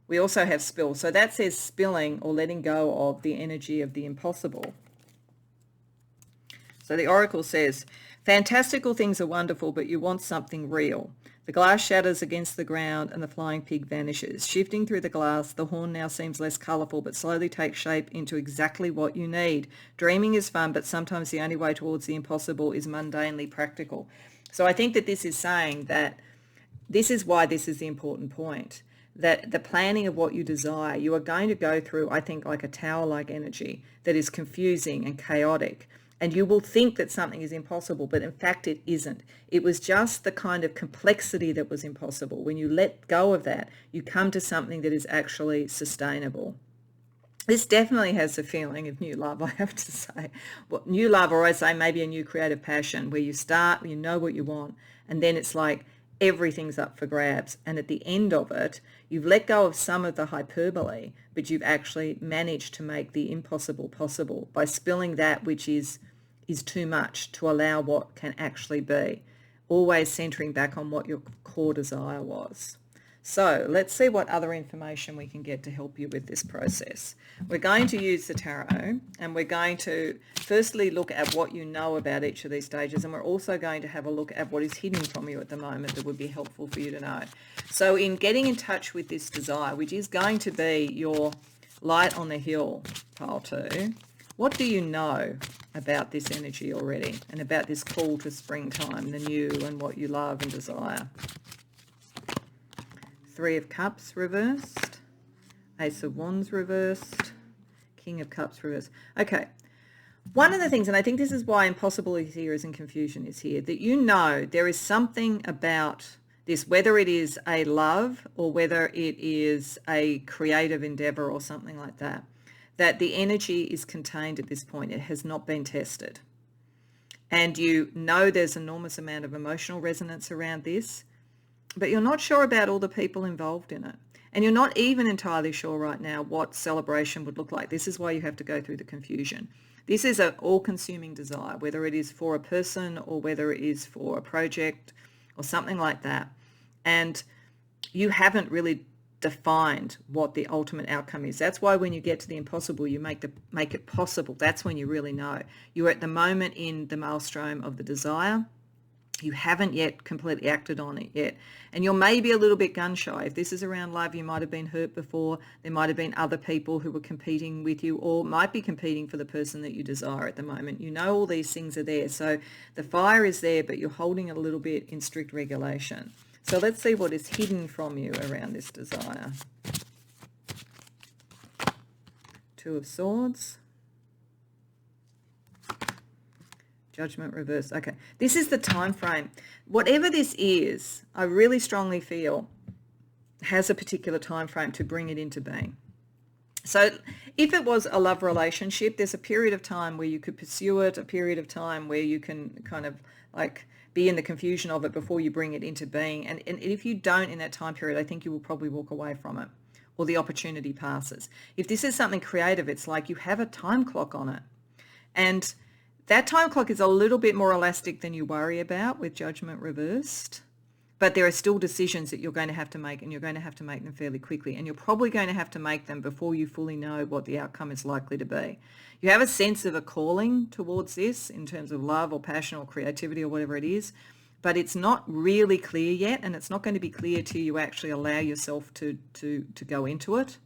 Speaker 1: we also have spill. So that says spilling or letting go of the energy of the impossible. So the oracle says, fantastical things are wonderful, but you want something real. The glass shatters against the ground and the flying pig vanishes. Shifting through the glass, the horn now seems less colourful, but slowly takes shape into exactly what you need. Dreaming is fun, but sometimes the only way towards the impossible is mundanely practical. So I think that this is saying that this is why this is the important point, that the planning of what you desire, you are going to go through, I think, like a tower-like energy that is confusing and chaotic. And you will think that something is impossible, but in fact it isn't. It was just the kind of complexity that was impossible. When you let go of that, you come to something that is actually sustainable. This definitely has a feeling of new love, I have to say. Well, new love, or I say maybe a new creative passion, where you start, you know what you want, and then it's like everything's up for grabs. And at the end of it, you've let go of some of the hyperbole, but you've actually managed to make the impossible possible by spilling that which is too much to allow what can actually be, always centering back on what your core desire was. So let's see what other information we can get to help you with this process. We're going to use the tarot, and we're going to firstly look at what you know about each of these stages, and we're also going to have a look at what is hidden from you at the moment that would be helpful for you to know. So in getting in touch with this desire, which is going to be your light on the hill, pile 2, what do you know about this energy already, and about this call to springtime, the new, and what you love and desire? 3 of Cups reversed, Ace of Wands reversed, King of Cups reversed. Okay, one of the things, and I think this is why impossible is here and confusion is here, that you know there is something about this, whether it is a love or whether it is a creative endeavor or something like that, that the energy is contained at this point. It has not been tested. And you know there's an enormous amount of emotional resonance around this, but you're not sure about all the people involved in it. And you're not even entirely sure right now what celebration would look like. This is why you have to go through the confusion. This is an all-consuming desire, whether it is for a person or whether it is for a project or something like that. And you haven't really defined what the ultimate outcome is. That's why when you get to the impossible, you make it possible. That's when you really know. You're at the moment in the maelstrom of the desire. You haven't yet completely acted on it yet. And you're maybe a little bit gun shy. If this is around love, you might have been hurt before. There might have been other people who were competing with you, or might be competing for the person that you desire at the moment. You know all these things are there. So the fire is there, but you're holding it a little bit in strict regulation. So let's see what is hidden from you around this desire. 2 of Swords. Judgment reversed. Okay, this is the time frame. Whatever this is, I really strongly feel has a particular time frame to bring it into being. So if it was a love relationship, there's a period of time where you could pursue it, a period of time where you can kind of like be in the confusion of it before you bring it into being. And if you don't in that time period, I think you will probably walk away from it, or the opportunity passes. If this is something creative, it's like you have a time clock on it. And that time clock is a little bit more elastic than you worry about with Judgment reversed, but there are still decisions that you're going to have to make, and you're going to have to make them fairly quickly, and you're probably going to have to make them before you fully know what the outcome is likely to be. You have a sense of a calling towards this in terms of love or passion or creativity or whatever it is, but it's not really clear yet, and it's not going to be clear till you actually allow yourself to go into it,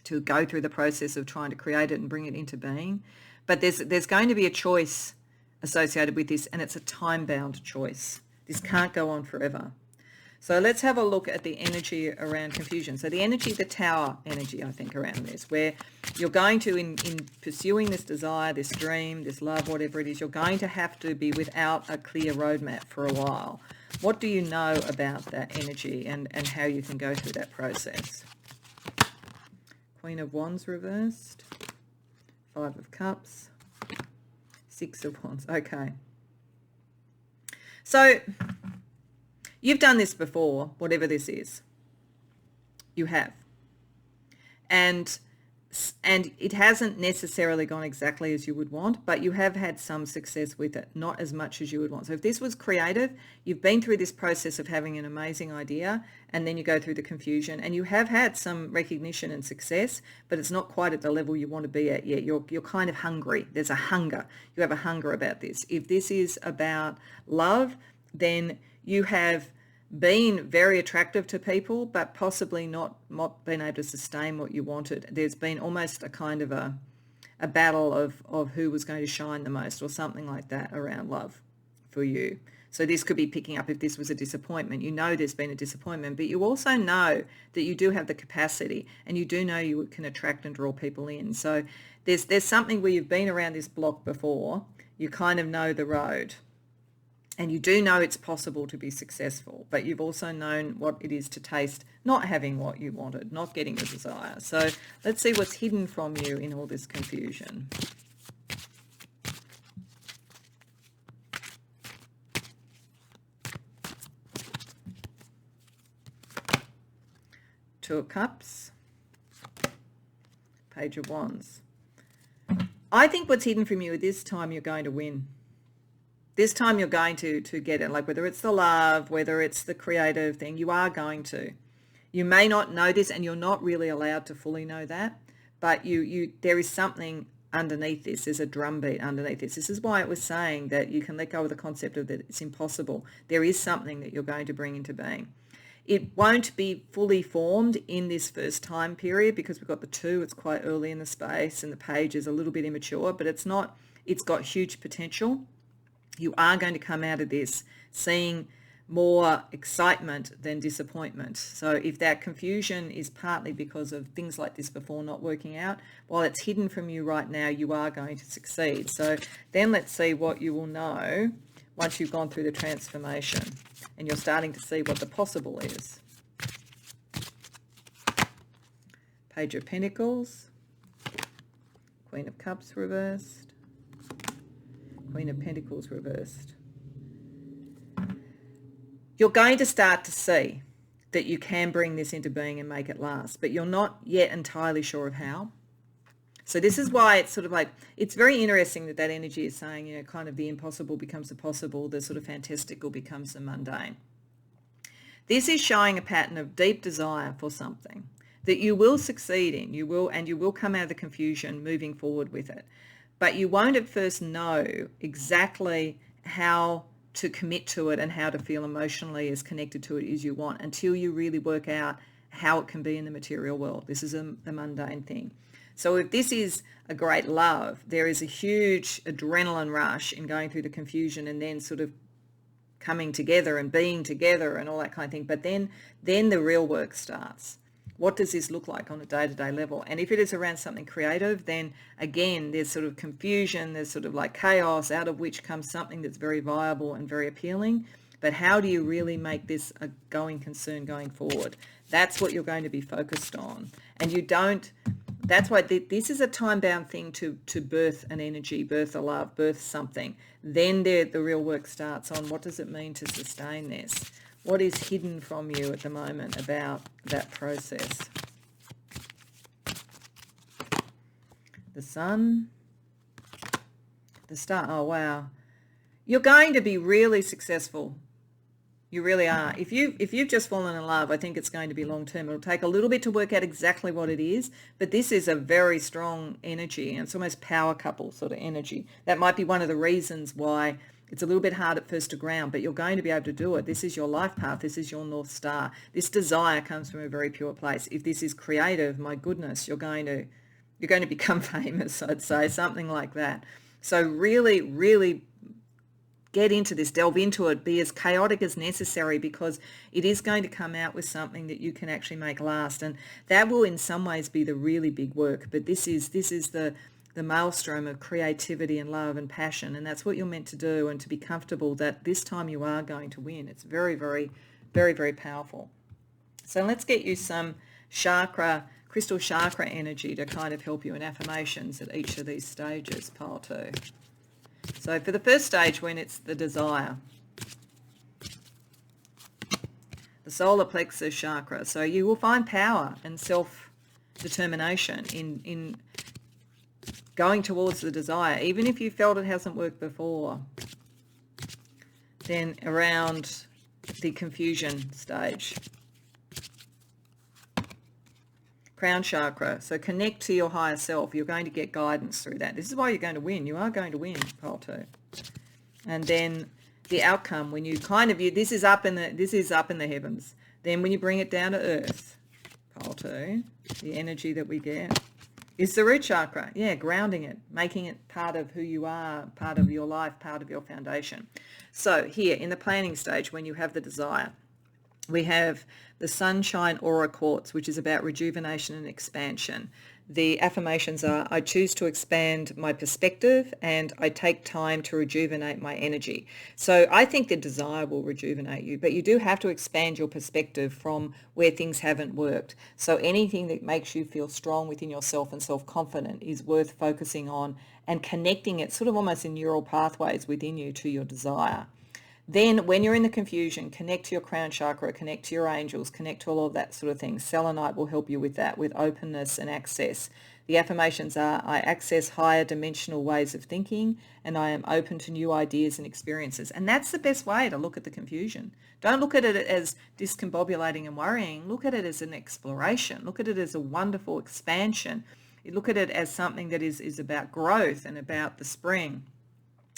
Speaker 1: to go through the process of trying to create it and bring it into being. But there's going to be a choice associated with this, and it's a time-bound choice. This can't go on forever. So let's have a look at the energy around confusion. So the energy, the Tower energy, I think, around this, where you're going to, in pursuing this desire, this dream, this love, whatever it is, you're going to have to be without a clear roadmap for a while. What do you know about that energy and how you can go through that process? Queen of Wands reversed. 5 of Cups, 6 of Wands. Okay. So you've done this before, whatever this is. You have. And it hasn't necessarily gone exactly as you would want, but you have had some success with it, not as much as you would want. So if this was creative, you've been through this process of having an amazing idea, and then you go through the confusion, and you have had some recognition and success, but it's not quite at the level you want to be at yet. You're kind of hungry. There's a hunger. You have a hunger about this. If this is about love, then you have been very attractive to people, but possibly not been able to sustain what you wanted. There's been almost a kind of a battle of who was going to shine the most, or something like that around love for you. So this could be picking up if this was a disappointment. You know there's been a disappointment, but you also know that you do have the capacity, and you do know you can attract and draw people in. So there's something where you've been around this block before. You kind of know the road. And you do know it's possible to be successful, but you've also known what it is to taste not having what you wanted, not getting the desire. So let's see what's hidden from you in all this confusion. Two of Cups, Page of Wands. I think what's hidden from you this time, you're going to win. This time you're going to get it, like whether it's the love, whether it's the creative thing, you are going to. You may not know this, and you're not really allowed to fully know that, but there is something underneath this. There's a drumbeat underneath this. This is why it was saying that you can let go of the concept of that it's impossible. There is something that you're going to bring into being. It won't be fully formed in this first time period because we've got the 2, it's quite early in the space, and the Page is a little bit immature, but it's got huge potential. You are going to come out of this seeing more excitement than disappointment. So if that confusion is partly because of things like this before not working out, while it's hidden from you right now, you are going to succeed. So then let's see what you will know once you've gone through the transformation and you're starting to see what the possible is. Page of Pentacles, Queen of Cups reversed, Queen of Pentacles reversed. You're going to start to see that you can bring this into being and make it last, but you're not yet entirely sure of how. So this is why it's sort of like, it's very interesting that energy is saying, you know, kind of the impossible becomes the possible, the sort of fantastical becomes the mundane. This is showing a pattern of deep desire for something that you will succeed in, you will come out of the confusion moving forward with it. But you won't at first know exactly how to commit to it and how to feel emotionally as connected to it as you want until you really work out how it can be in the material world. This is a mundane thing. So if this is a great love, there is a huge adrenaline rush in going through the confusion and then sort of coming together and being together and all that kind of thing. But then the real work starts. What does this look like on a day-to-day level? And if it is around something creative, then again, there's sort of confusion, there's sort of like chaos, out of which comes something that's very viable and very appealing. But how do you really make this a going concern going forward? That's what you're going to be focused on. And that's why this is a time-bound thing to birth an energy, birth a love, birth something. Then the real work starts on what does it mean to sustain this? What is hidden from you at the moment about that process? The Sun, the Star. Oh, wow. You're going to be really successful. You really are. If you've just fallen in love, I think it's going to be long-term. It'll take a little bit to work out exactly what it is, but this is a very strong energy, and it's almost power couple sort of energy. That might be one of the reasons why it's a little bit hard at first to ground, but you're going to be able to do it. This is your life path. This is your North Star. This desire comes from a very pure place. If this is creative, my goodness, you're going to become famous, I'd say, something like that. So really, really get into this, delve into it, be as chaotic as necessary, because it is going to come out with something that you can actually make last. And that will in some ways be the really big work. But this is the maelstrom of creativity and love and passion, and that's what you're meant to do, and to be comfortable that this time you are going to win. It's very, very, very, very powerful. So let's get you some crystal chakra energy to kind of help you in affirmations at each of these stages, pile 2. So for the first stage, when it's the desire, the solar plexus chakra, so you will find power and self-determination in going towards the desire, even if you felt it hasn't worked before. Then around the confusion stage, crown chakra, so connect to your higher self. You're going to get guidance through that. This is why you're going to win. You are going to win, pile 2. And then the outcome, when you this is up in the heavens. Then when you bring it down to earth, pile 2, the energy that we get is the root chakra. Yeah, grounding it, making it part of who you are, part of your life, part of your foundation. So here in the planning stage, when you have the desire, we have the Sunshine Aura Quartz, which is about rejuvenation and expansion. the affirmations are, I choose to expand my perspective and I take time to rejuvenate my energy. So I think the desire will rejuvenate you, but you do have to expand your perspective from where things haven't worked. So anything that makes you feel strong within yourself and self-confident is worth focusing on and connecting it sort of almost in neural pathways within you to your desire. Then when you're in the confusion, connect to your crown chakra, connect to your angels, connect to all of that sort of thing. Selenite will help you with that, with openness and access. The affirmations are, I access higher dimensional ways of thinking and I am open to new ideas and experiences. And that's the best way to look at the confusion. Don't look at it as discombobulating and worrying. Look at it as an exploration. Look at it as a wonderful expansion. Look at it as something that is about growth and about the spring.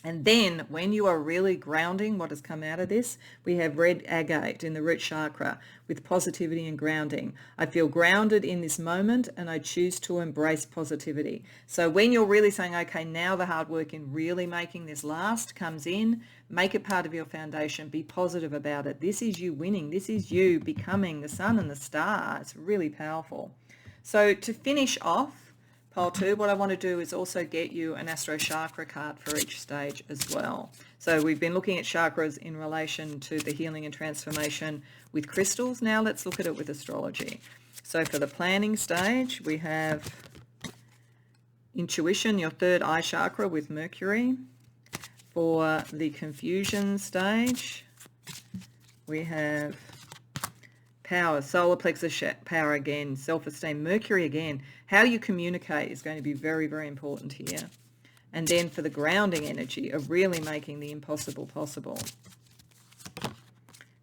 Speaker 1: And then when you are really grounding what has come out of this, we have red agate in the root chakra with positivity and grounding. I feel grounded in this moment and I choose to embrace positivity. So when you're really saying, okay, now the hard work in really making this last comes in, make it part of your foundation, be positive about it. This is you winning. This is you becoming the sun and the star. It's really powerful. So to finish off, Pile 2, what I want to do is also get you an Astro Chakra card for each stage as well. So we've been looking at chakras in relation to the healing and transformation with crystals. Now let's look at it with astrology. So for the planning stage, we have intuition, your third eye chakra with Mercury. For the confusion stage, we have power, solar plexus power again, self-esteem, Mercury again. How you communicate is going to be very, very important here. And then for the grounding energy of really making the impossible possible.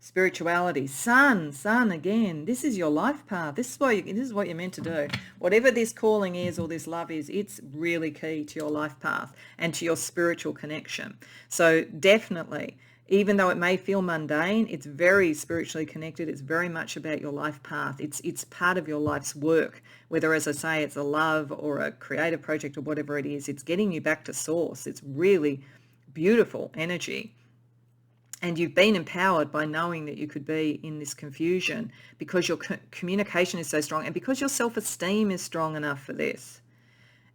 Speaker 1: Spirituality, sun again. This is your life path. This is what you're meant to do. Whatever this calling is or this love is, it's really key to your life path and to your spiritual connection. So definitely, even though it may feel mundane, it's very spiritually connected. It's very much about your life path. It's part of your life's work, whether, as I say, it's a love or a creative project or whatever it is. It's getting you back to source. It's really beautiful energy. And you've been empowered by knowing that you could be in this confusion because your communication is so strong and because your self-esteem is strong enough for this.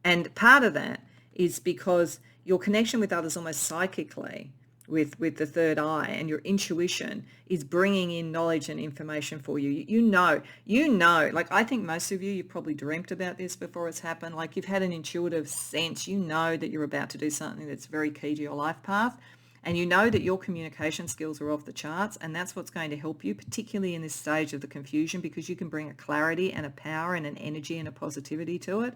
Speaker 1: And part of that is because your connection with others almost psychically with the third eye and your intuition is bringing in knowledge and information for you. You know, like I think most of you've probably dreamt about this before it's happened. Like you've had an intuitive sense, you know that you're about to do something that's very key to your life path. And you know that your communication skills are off the charts, and that's what's going to help you, particularly in this stage of the confusion, because you can bring a clarity and a power and an energy and a positivity to it.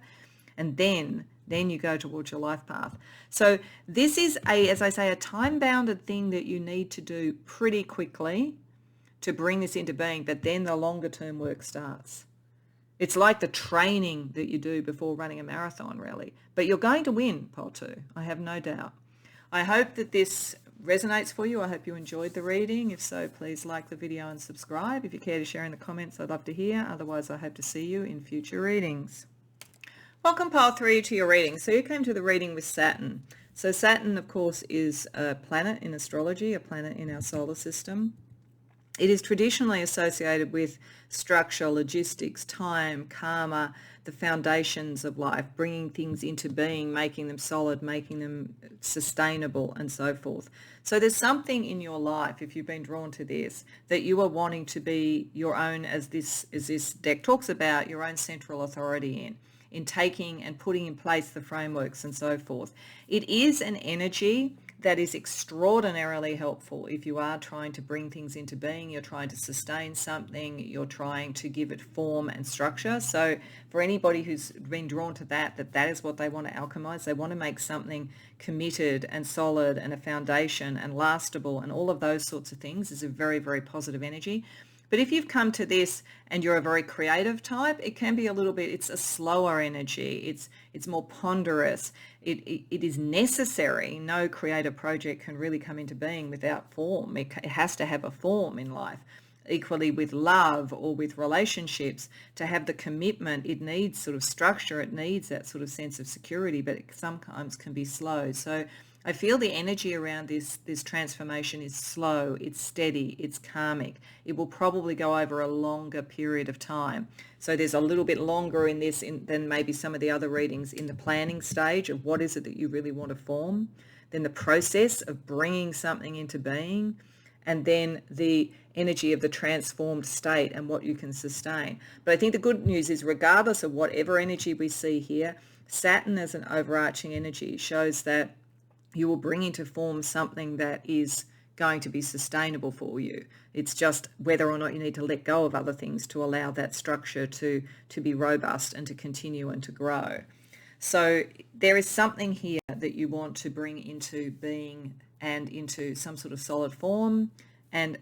Speaker 1: And then you go towards your life path. So this is as I say, a time-bounded thing that you need to do pretty quickly to bring this into being, but then the longer-term work starts. It's like the training that you do before running a marathon, really. But you're going to win, Pile 2, I have no doubt. I hope that this resonates for you. I hope you enjoyed the reading. If so, please like the video and subscribe. If you care to share in the comments, I'd love to hear. Otherwise, I hope to see you in future readings. Welcome, Pile 3, to your reading. So you came to the reading with Saturn. So Saturn, of course, is a planet in astrology, a planet in our solar system. It is traditionally associated with structure, logistics, time, karma, the foundations of life, bringing things into being, making them solid, making them sustainable, and so forth. So there's something in your life, if you've been drawn to this, that you are wanting to be your own, as this deck talks about, your own central authority in taking and putting in place the frameworks and so forth. It is an energy that is extraordinarily helpful if you are trying to bring things into being, you're trying to sustain something, you're trying to give it form and structure. So for anybody who's been drawn to that is what they want to alchemize. They want to make something committed and solid and a foundation and lastable and all of those sorts of things is a very, very positive energy. But if you've come to this and you're a very creative type, it can be a little bit, it's a slower energy. It's more ponderous. It is necessary. No creative project can really come into being without form. It has to have a form in life. Equally with love or with relationships, to have the commitment, it needs sort of structure. It needs that sort of sense of security, but it sometimes can be slow. So I feel the energy around this transformation is slow, it's steady, it's karmic. It will probably go over a longer period of time. So there's a little bit longer in this than maybe some of the other readings in the planning stage of what is it that you really want to form, then the process of bringing something into being, and then the energy of the transformed state and what you can sustain. But I think the good news is, regardless of whatever energy we see here, Saturn as an overarching energy shows that you will bring into form something that is going to be sustainable for you. It's just whether or not you need to let go of other things to allow that structure to be robust and to continue and to grow. So there is something here that you want to bring into being and into some sort of solid form, and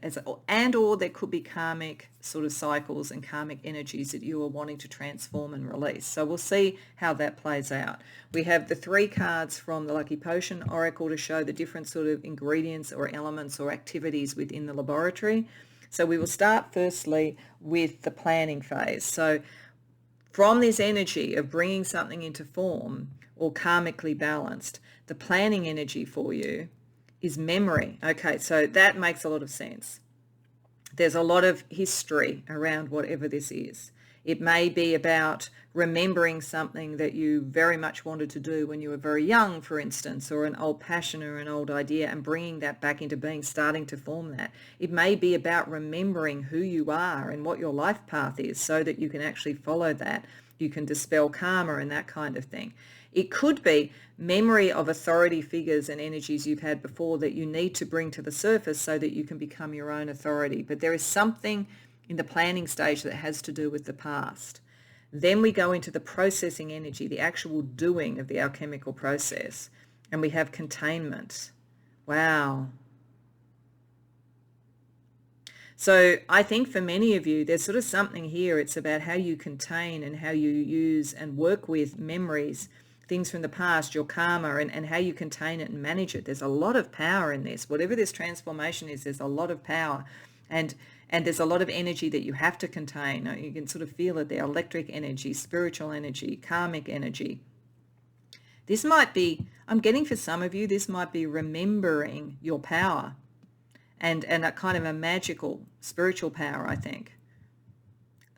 Speaker 1: or there could be karmic sort of cycles and karmic energies that you are wanting to transform and release. So we'll see how that plays out. We have the 3 cards from the Lucky Potion Oracle to show the different sort of ingredients or elements or activities within the laboratory. So we will start firstly with the planning phase. So from this energy of bringing something into form or karmically balanced, the planning energy for you is memory. Okay, so that makes a lot of sense. There's a lot of history around whatever this is. It may be about remembering something that you very much wanted to do when you were very young, for instance, or an old passion or an old idea, and bringing that back into being, starting to form that. It may be about remembering who you are and what your life path is so that you can actually follow that. You can dispel karma and that kind of thing. It could be memory of authority figures and energies you've had before that you need to bring to the surface so that you can become your own authority. But there is something in the planning stage that has to do with the past. Then we go into the processing energy, the actual doing of the alchemical process, and we have containment. Wow. So I think for many of you, there's sort of something here. It's about how you contain and how you use and work with memories, things from the past, your karma, and how you contain it and manage it. There's a lot of power in this. Whatever this transformation is, there's a lot of power. And there's a lot of energy that you have to contain. You can sort of feel it there, electric energy, spiritual energy, karmic energy. This might be, I'm getting for some of you, this might be remembering your power and a kind of a magical spiritual power, I think,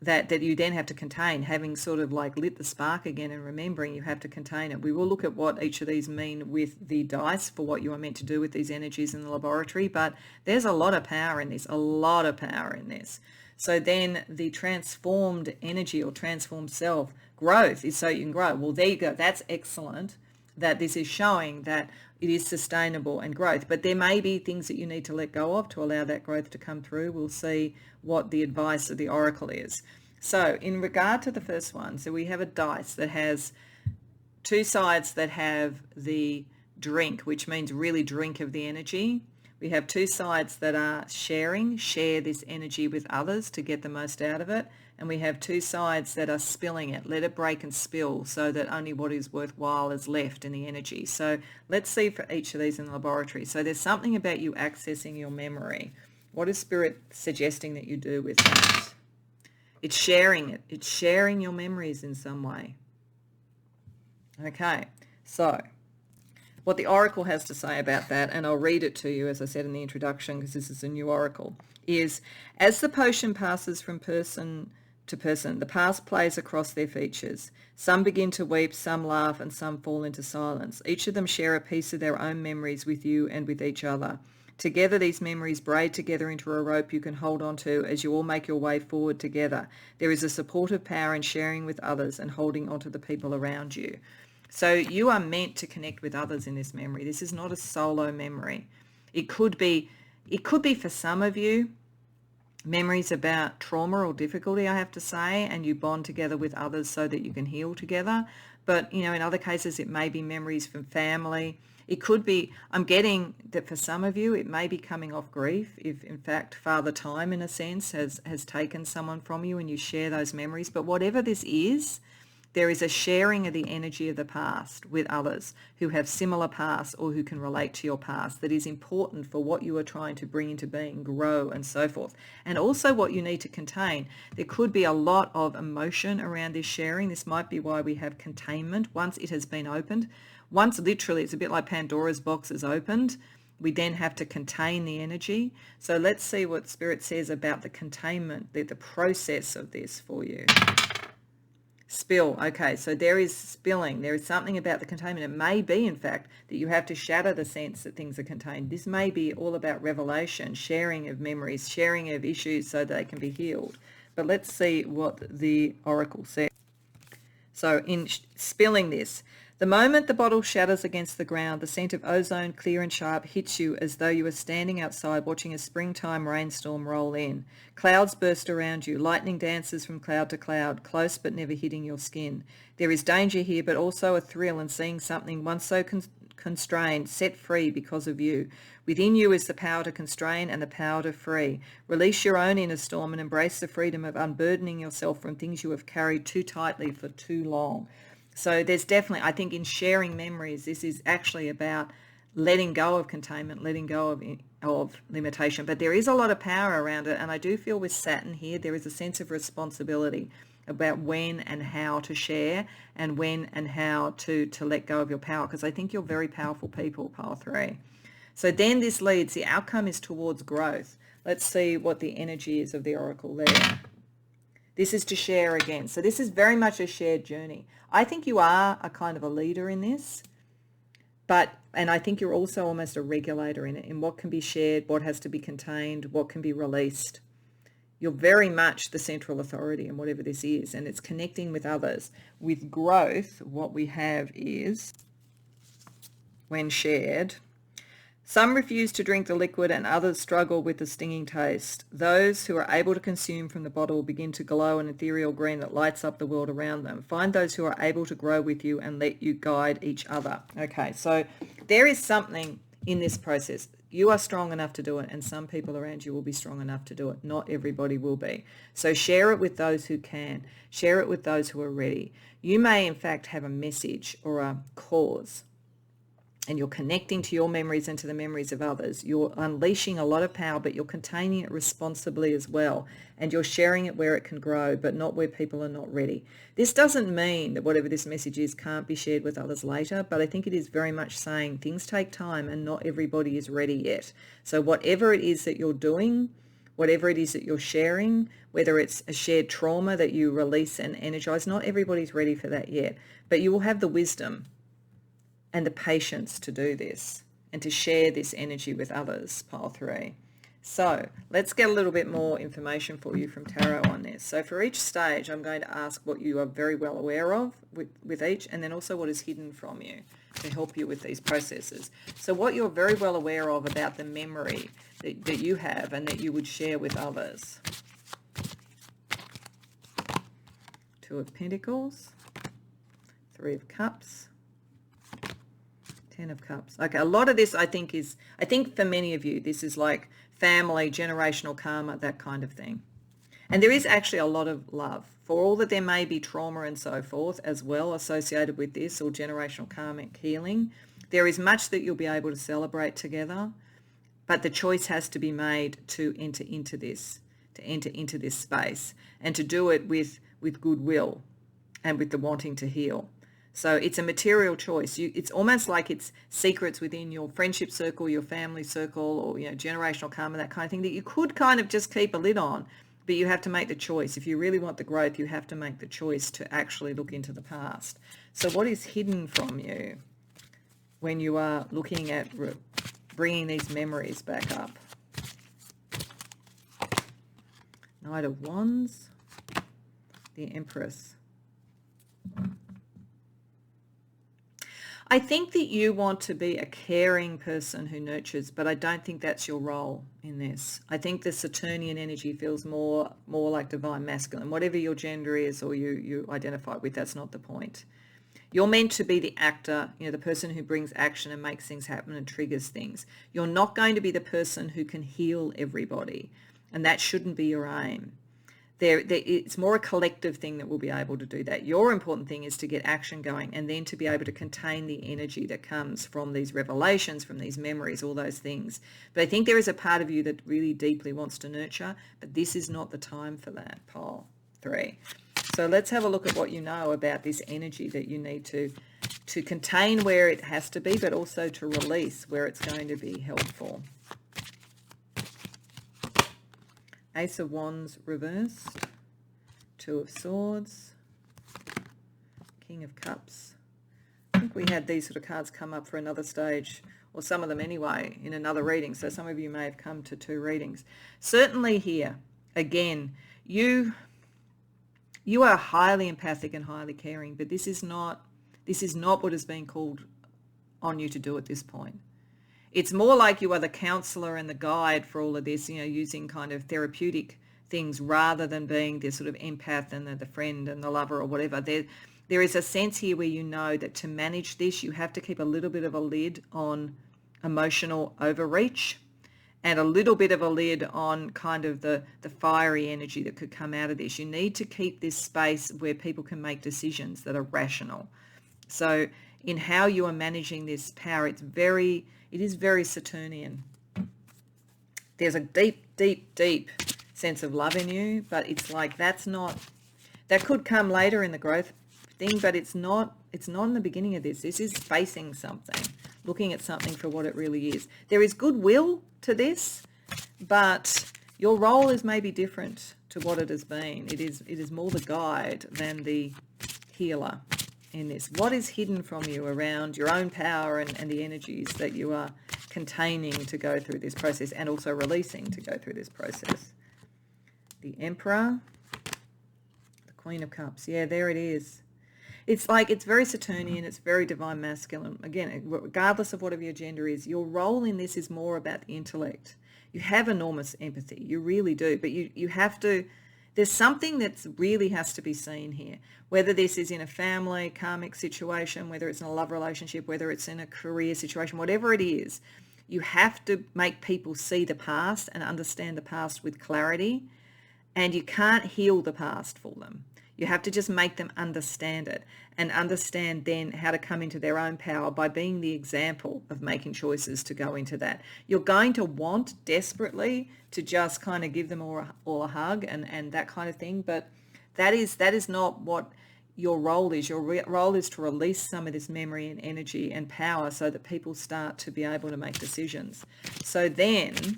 Speaker 1: that you then have to contain, having sort of like lit the spark again and remembering you have to contain it. We will look at what each of these mean with the dice for what you are meant to do with these energies in the laboratory, but there's a lot of power in this, a lot of power in this. So then the transformed energy or transformed self growth is so you can grow. Well, there you go. That's excellent that this is showing that it is sustainable and growth, but there may be things that you need to let go of to allow that growth to come through. We'll see what the advice of the oracle is. So in regard to the first one, so we have a dice that has 2 sides that have the drink, which means really drink of the energy. We have 2 sides that are share this energy with others to get the most out of it. And we have 2 sides that are spilling it, let it break and spill so that only what is worthwhile is left in the energy. So let's see for each of these in the laboratory. So there's something about you accessing your memory. What is Spirit suggesting that you do with that? It's sharing it. It's sharing your memories in some way. Okay, so what the oracle has to say about that, and I'll read it to you as I said in the introduction because this is a new oracle, is as the potion passes from person to person, the past plays across their features. Some begin to weep, some laugh, and some fall into silence. Each of them share a piece of their own memories with you and with each other. Together, these memories braid together into a rope you can hold on to as you all make your way forward together. There is a supportive power in sharing with others and holding onto the people around you. So you are meant to connect with others in this memory. This is not a solo memory. It could be for some of you, memories about trauma or difficulty, I have to say, and you bond together with others so that you can heal together. But, in other cases, it may be memories from family. It could be, I'm getting that for some of you, it may be coming off grief if, in fact, Father Time, in a sense, has taken someone from you and you share those memories. But whatever this is, there is a sharing of the energy of the past with others who have similar pasts or who can relate to your past that is important for what you are trying to bring into being, grow, and so forth. And also what you need to contain. There could be a lot of emotion around this sharing. This might be why we have containment. Once it has been opened, once literally, it's a bit like Pandora's box is opened, we then have to contain the energy. So let's see what Spirit says about the containment, the process of this for you. Spill. Okay, so there is spilling. There is something about the containment. It may be, in fact, that you have to shatter the sense that things are contained. This may be all about revelation, sharing of memories, sharing of issues so they can be healed. But let's see what the oracle says. So in spilling this, the moment the bottle shatters against the ground, the scent of ozone, clear and sharp, hits you as though you were standing outside watching a springtime rainstorm roll in. Clouds burst around you. Lightning dances from cloud to cloud, close but never hitting your skin. There is danger here, but also a thrill in seeing something once so constrained set free because of you. Within you is the power to constrain and the power to free. Release your own inner storm and embrace the freedom of unburdening yourself from things you have carried too tightly for too long. So there's definitely, I think in sharing memories, this is actually about letting go of containment, letting go of limitation. But there is a lot of power around it. And I do feel with Saturn here, there is a sense of responsibility about when and how to share and when and how to let go of your power. Because I think you're very powerful people, pile 3. So then this leads, the outcome is towards growth. Let's see what the energy is of the oracle there. This is to share again. So this is very much a shared journey. I think you are a kind of a leader in this, and I think you're also almost a regulator in it, in what can be shared, what has to be contained, what can be released. You're very much the central authority in whatever this is, and it's connecting with others. With growth, what we have is, when shared, some refuse to drink the liquid and others struggle with the stinging taste. Those who are able to consume from the bottle begin to glow an ethereal green that lights up the world around them. Find those who are able to grow with you and let you guide each other. Okay, so there is something in this process. You are strong enough to do it, and some people around you will be strong enough to do it. Not everybody will be. So share it with those who can. Share it with those who are ready. You may, in fact, have a message or a cause, and you're connecting to your memories and to the memories of others. You're unleashing a lot of power, but you're containing it responsibly as well. And you're sharing it where it can grow, but not where people are not ready. This doesn't mean that whatever this message is can't be shared with others later, but I think it is very much saying things take time and not everybody is ready yet. So whatever it is that you're doing, whatever it is that you're sharing, whether it's a shared trauma that you release and energize, not everybody's ready for that yet, but you will have the wisdom and the patience to do this and to share this energy with others, pile 3. So let's get a little bit more information for you from Tarot on this. So for each stage, I'm going to ask what you are very well aware of with each, and then also what is hidden from you to help you with these processes. So what you're very well aware of about the memory that you have and that you would share with others. 2 of Pentacles, 3 of Cups, 10 of Cups. Okay, a lot of this I think for many of you, this is like family, generational karma, that kind of thing. And there is actually a lot of love. For all that there may be trauma and so forth as well associated with this, or generational karmic healing, there is much that you'll be able to celebrate together, but the choice has to be made to enter into this space, and to do it with goodwill and with the wanting to heal. So it's a material choice. It's almost like it's secrets within your friendship circle, your family circle, or generational karma, that kind of thing, that you could kind of just keep a lid on, but you have to make the choice. If you really want the growth, you have to make the choice to actually look into the past. So what is hidden from you when you are looking at bringing these memories back up? Knight of Wands, the Empress. I think that you want to be a caring person who nurtures, but I don't think that's your role in this. I think the Saturnian energy feels more like divine masculine. Whatever your gender is or you identify with, that's not the point. You're meant to be the actor, the person who brings action and makes things happen and triggers things. You're not going to be the person who can heal everybody, and that shouldn't be your aim. It's more a collective thing that will be able to do that. Your important thing is to get action going, and then to be able to contain the energy that comes from these revelations, from these memories, all those things. But I think there is a part of you that really deeply wants to nurture, but this is not the time for that, pile 3. So let's have a look at what you know about this energy that you need to to contain where it has to be, but also to release where it's going to be helpful. Ace of Wands reversed, Two of Swords, King of Cups. I think we had these sort of cards come up for another stage, or some of them anyway, in another reading. So some of you may have come to 2 readings. Certainly here, again, you are highly empathic and highly caring, but this is not what has been called on you to do at this point. It's more like you are the counselor and the guide for all of this, using kind of therapeutic things rather than being this sort of empath and the friend and the lover or whatever. There is a sense here where you know that to manage this, you have to keep a little bit of a lid on emotional overreach and a little bit of a lid on kind of the fiery energy that could come out of this. You need to keep this space where people can make decisions that are rational. So in how you are managing this power, it is very Saturnian. There's a deep, deep, deep sense of love in you, but it's like that could come later in the growth thing, but it's not in the beginning of this. This is facing something, looking at something for what it really is. There is goodwill to this, but your role is maybe different to what it has been. It is more the guide than the healer in this. What is hidden from you around your own power and the energies that you are containing to go through this process and also releasing to go through this process? The Emperor, the Queen of Cups. Yeah, there it is. It's like it's very Saturnian, it's very divine masculine. Again, regardless of whatever your gender is, your role in this is more about the intellect. You have enormous empathy, you really do, but you have to, there's something that really has to be seen here, whether this is in a family, karmic situation, whether it's in a love relationship, whether it's in a career situation, whatever it is, you have to make people see the past and understand the past with clarity, and you can't heal the past for them. You have to just make them understand it and understand then how to come into their own power by being the example of making choices to go into that. You're going to want desperately to just kind of give them all a hug and that kind of thing, but that is not what your role is. Your role is to release some of this memory and energy and power so that people start to be able to make decisions. So then,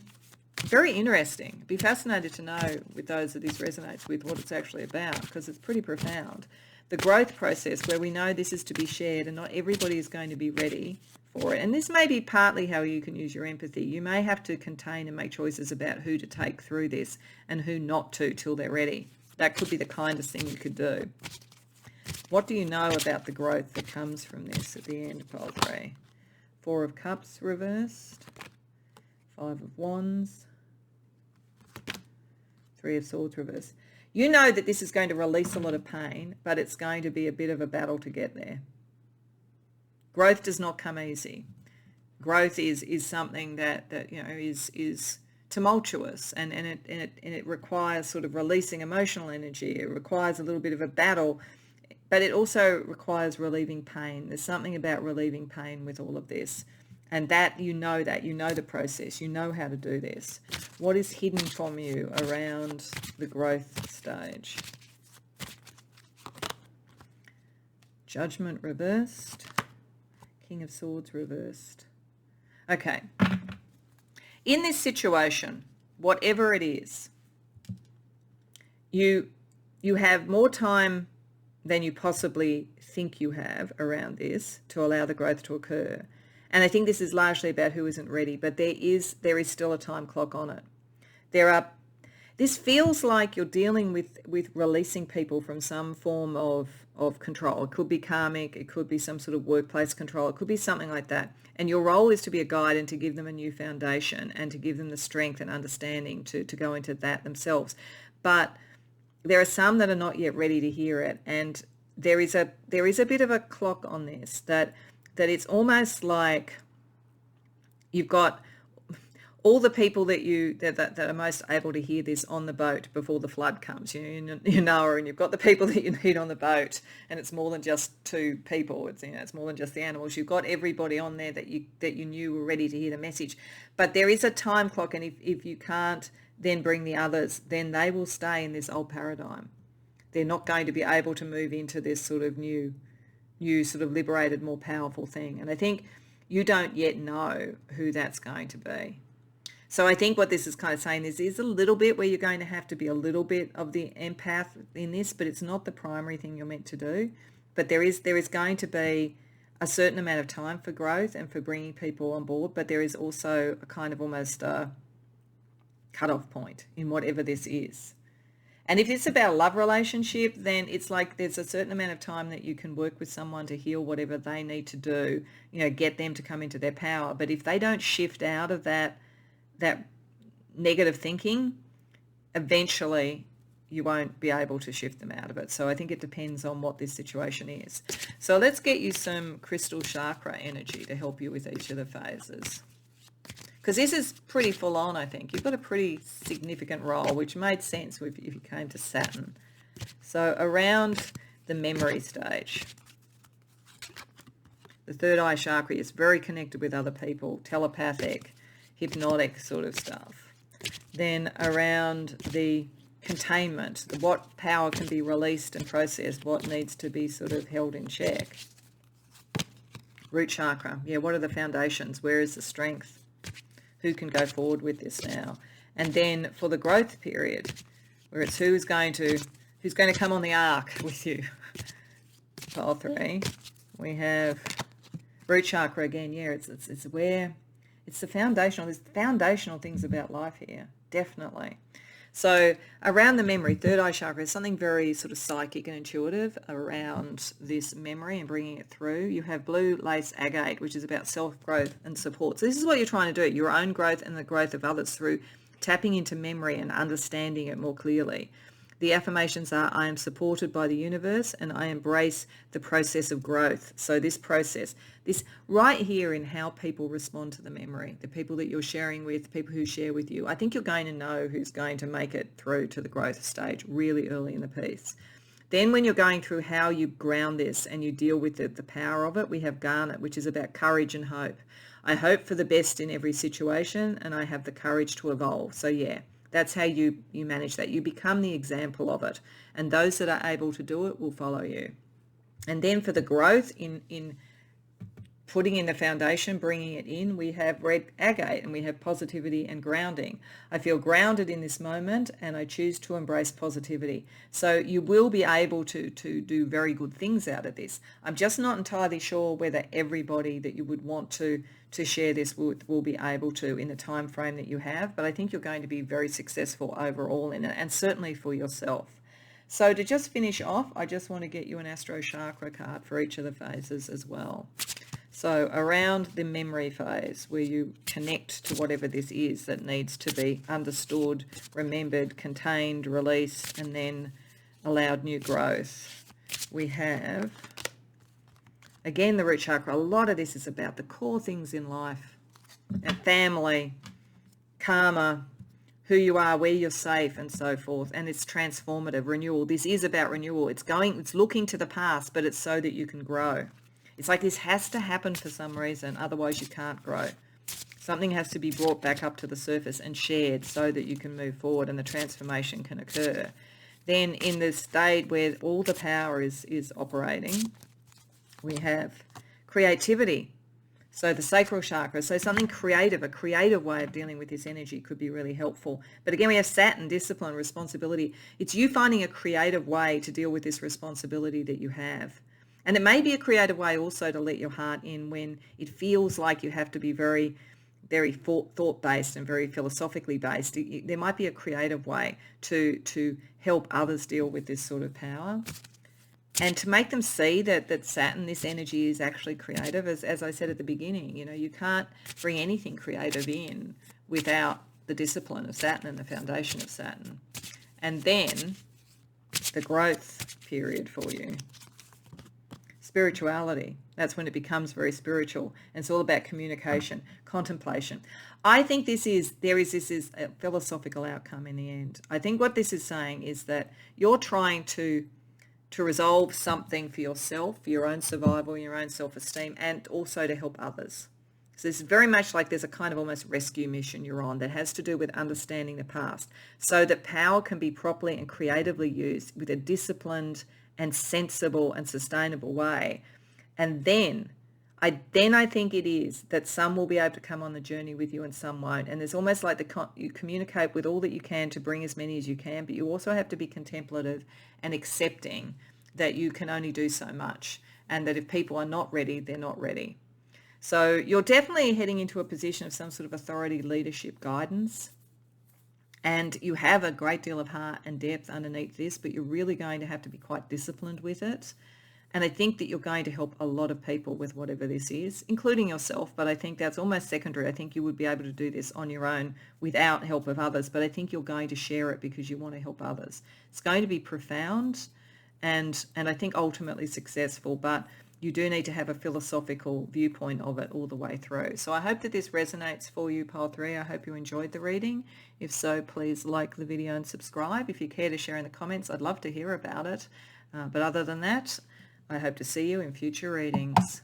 Speaker 1: very interesting. It'd be fascinated to know with those that this resonates with what it's actually about, because it's pretty profound. The growth process where we know this is to be shared and not everybody is going to be ready for it. And this may be partly how you can use your empathy. You may have to contain and make choices about who to take through this and who not to till they're ready. That could be the kindest thing you could do. What do you know about the growth that comes from this at the end, pile 3? 4 of Cups reversed. 5 of Wands. 3 of Swords reversed. You know that this is going to release a lot of pain, but it's going to be a bit of a battle to get there. Growth does not come easy. Growth is something that is tumultuous and it requires sort of releasing emotional energy. It requires a little bit of a battle, but it also requires relieving pain. There's something about relieving pain with all of this. And that you know the process, you know how to do this. What is hidden from you around the growth stage? Judgment reversed. King of Swords reversed. Okay. In this situation, whatever it is, you have more time than you possibly think you have around this to allow the growth to occur. And I think this is largely about who isn't ready, but there is still a time clock on it. This feels like you're dealing with releasing people from some form of control. It could be karmic, it could be some sort of workplace control, it could be something like that. And your role is to be a guide and to give them a new foundation and to give them the strength and understanding to go into that themselves. But there are some that are not yet ready to hear it. And there is a bit of a clock on this that it's almost like you've got all the people that are most able to hear this on the boat before the flood comes. You know, and you've got the people that you need on the boat, and it's more than just 2 people. It's more than just the animals. You've got everybody on there that you knew were ready to hear the message. But there is a time clock, and if you can't then bring the others, then they will stay in this old paradigm. They're not going to be able to move into this sort of new new sort of liberated, more powerful thing. And I think you don't yet know who that's going to be. So I think what this is kind of saying is a little bit where you're going to have to be a little bit of the empath in this, but it's not the primary thing you're meant to do. But there is going to be a certain amount of time for growth and for bringing people on board, but there is also a kind of almost a cut-off point in whatever this is. And if it's about a love relationship, then it's like there's a certain amount of time that you can work with someone to heal whatever they need to do, get them to come into their power. But if they don't shift out of that negative thinking, eventually you won't be able to shift them out of it. So I think it depends on what this situation is. So let's get you some crystal chakra energy to help you with each of the phases. Because this is pretty full on, I think. You've got a pretty significant role, which made sense if you came to Saturn. So around the memory stage, the third eye chakra is very connected with other people, telepathic, hypnotic sort of stuff. Then around the containment, what power can be released and processed, what needs to be sort of held in check. Root chakra, what are the foundations? Where is the strength? Who can go forward with this now? And then for the growth period, where it's who's going to come on the ark with you. Pile 3, we have root chakra again. It's where it's the foundational. There's foundational things about life here, definitely. So around the memory, third eye chakra is something very sort of psychic and intuitive around this memory and bringing it through. You have blue lace agate, which is about self-growth and support. So this is what you're trying to do, your own growth and the growth of others through tapping into memory and understanding it more clearly. The affirmations are, I am supported by the universe and I embrace the process of growth. So this process, this right here in how people respond to the memory, the people that you're sharing with, people who share with you, I think you're going to know who's going to make it through to the growth stage really early in the piece. Then when you're going through how you ground this and you deal with the power of it, we have garnet, which is about courage and hope. I hope for the best in every situation and I have the courage to evolve. So that's how you manage that. You become the example of it. And those that are able to do it will follow you. And then for the growth in putting in the foundation, bringing it in, we have red agate and we have positivity and grounding. I feel grounded in this moment and I choose to embrace positivity. So you will be able to do very good things out of this. I'm just not entirely sure whether everybody that you would want to share this with will be able to in the time frame that you have, but I think you're going to be very successful overall in it, and certainly for yourself. So to just finish off, I just want to get you an Astro Chakra card for each of the phases as well. So around the memory phase, where you connect to whatever this is that needs to be understood, remembered, contained, released, and then allowed new growth, we have, again, the root chakra. A lot of this is about the core things in life, and family, karma, who you are, where you're safe, and so forth. And it's transformative renewal. This is about renewal. It's looking to the past, but it's so that you can grow. It's like this has to happen for some reason, otherwise you can't grow. Something has to be brought back up to the surface and shared so that you can move forward and the transformation can occur. Then in the state where all the power is operating, we have creativity. So the sacral chakra, so something creative, a creative way of dealing with this energy could be really helpful. But again, we have Saturn, discipline, responsibility. It's you finding a creative way to deal with this responsibility that you have. And it may be a creative way also to let your heart in when it feels like you have to be very, very thought-based and very philosophically based. There might be a creative way to help others deal with this sort of power. And to make them see that Saturn, this energy, is actually creative. As I said at the beginning, you can't bring anything creative in without the discipline of Saturn and the foundation of Saturn. And then the growth period for you. Spirituality. That's when it becomes very spiritual. And it's all about communication, contemplation. I think this is a philosophical outcome in the end. I think what this is saying is that you're trying to resolve something for yourself, for your own survival, your own self-esteem, and also to help others. So it's very much like there's a kind of almost rescue mission you're on that has to do with understanding the past so that power can be properly and creatively used with a disciplined and sensible and sustainable way And then I think it is that some will be able to come on the journey with you and some won't. And there's almost like you communicate with all that you can to bring as many as you can, but you also have to be contemplative and accepting that you can only do so much, and that if people are not ready, they're not ready. So you're definitely heading into a position of some sort of authority, leadership, guidance. And you have a great deal of heart and depth underneath this, but you're really going to have to be quite disciplined with it. And I think that you're going to help a lot of people with whatever this is, including yourself. But I think that's almost secondary. I think you would be able to do this on your own without help of others. But I think you're going to share it because you want to help others. It's going to be profound and I think ultimately successful. But you do need to have a philosophical viewpoint of it all the way through. So I hope that this resonates for you, Pile 3. I hope you enjoyed the reading. If so, please like the video and subscribe. If you care to share in the comments, I'd love to hear about it. But other than that, I hope to see you in future readings.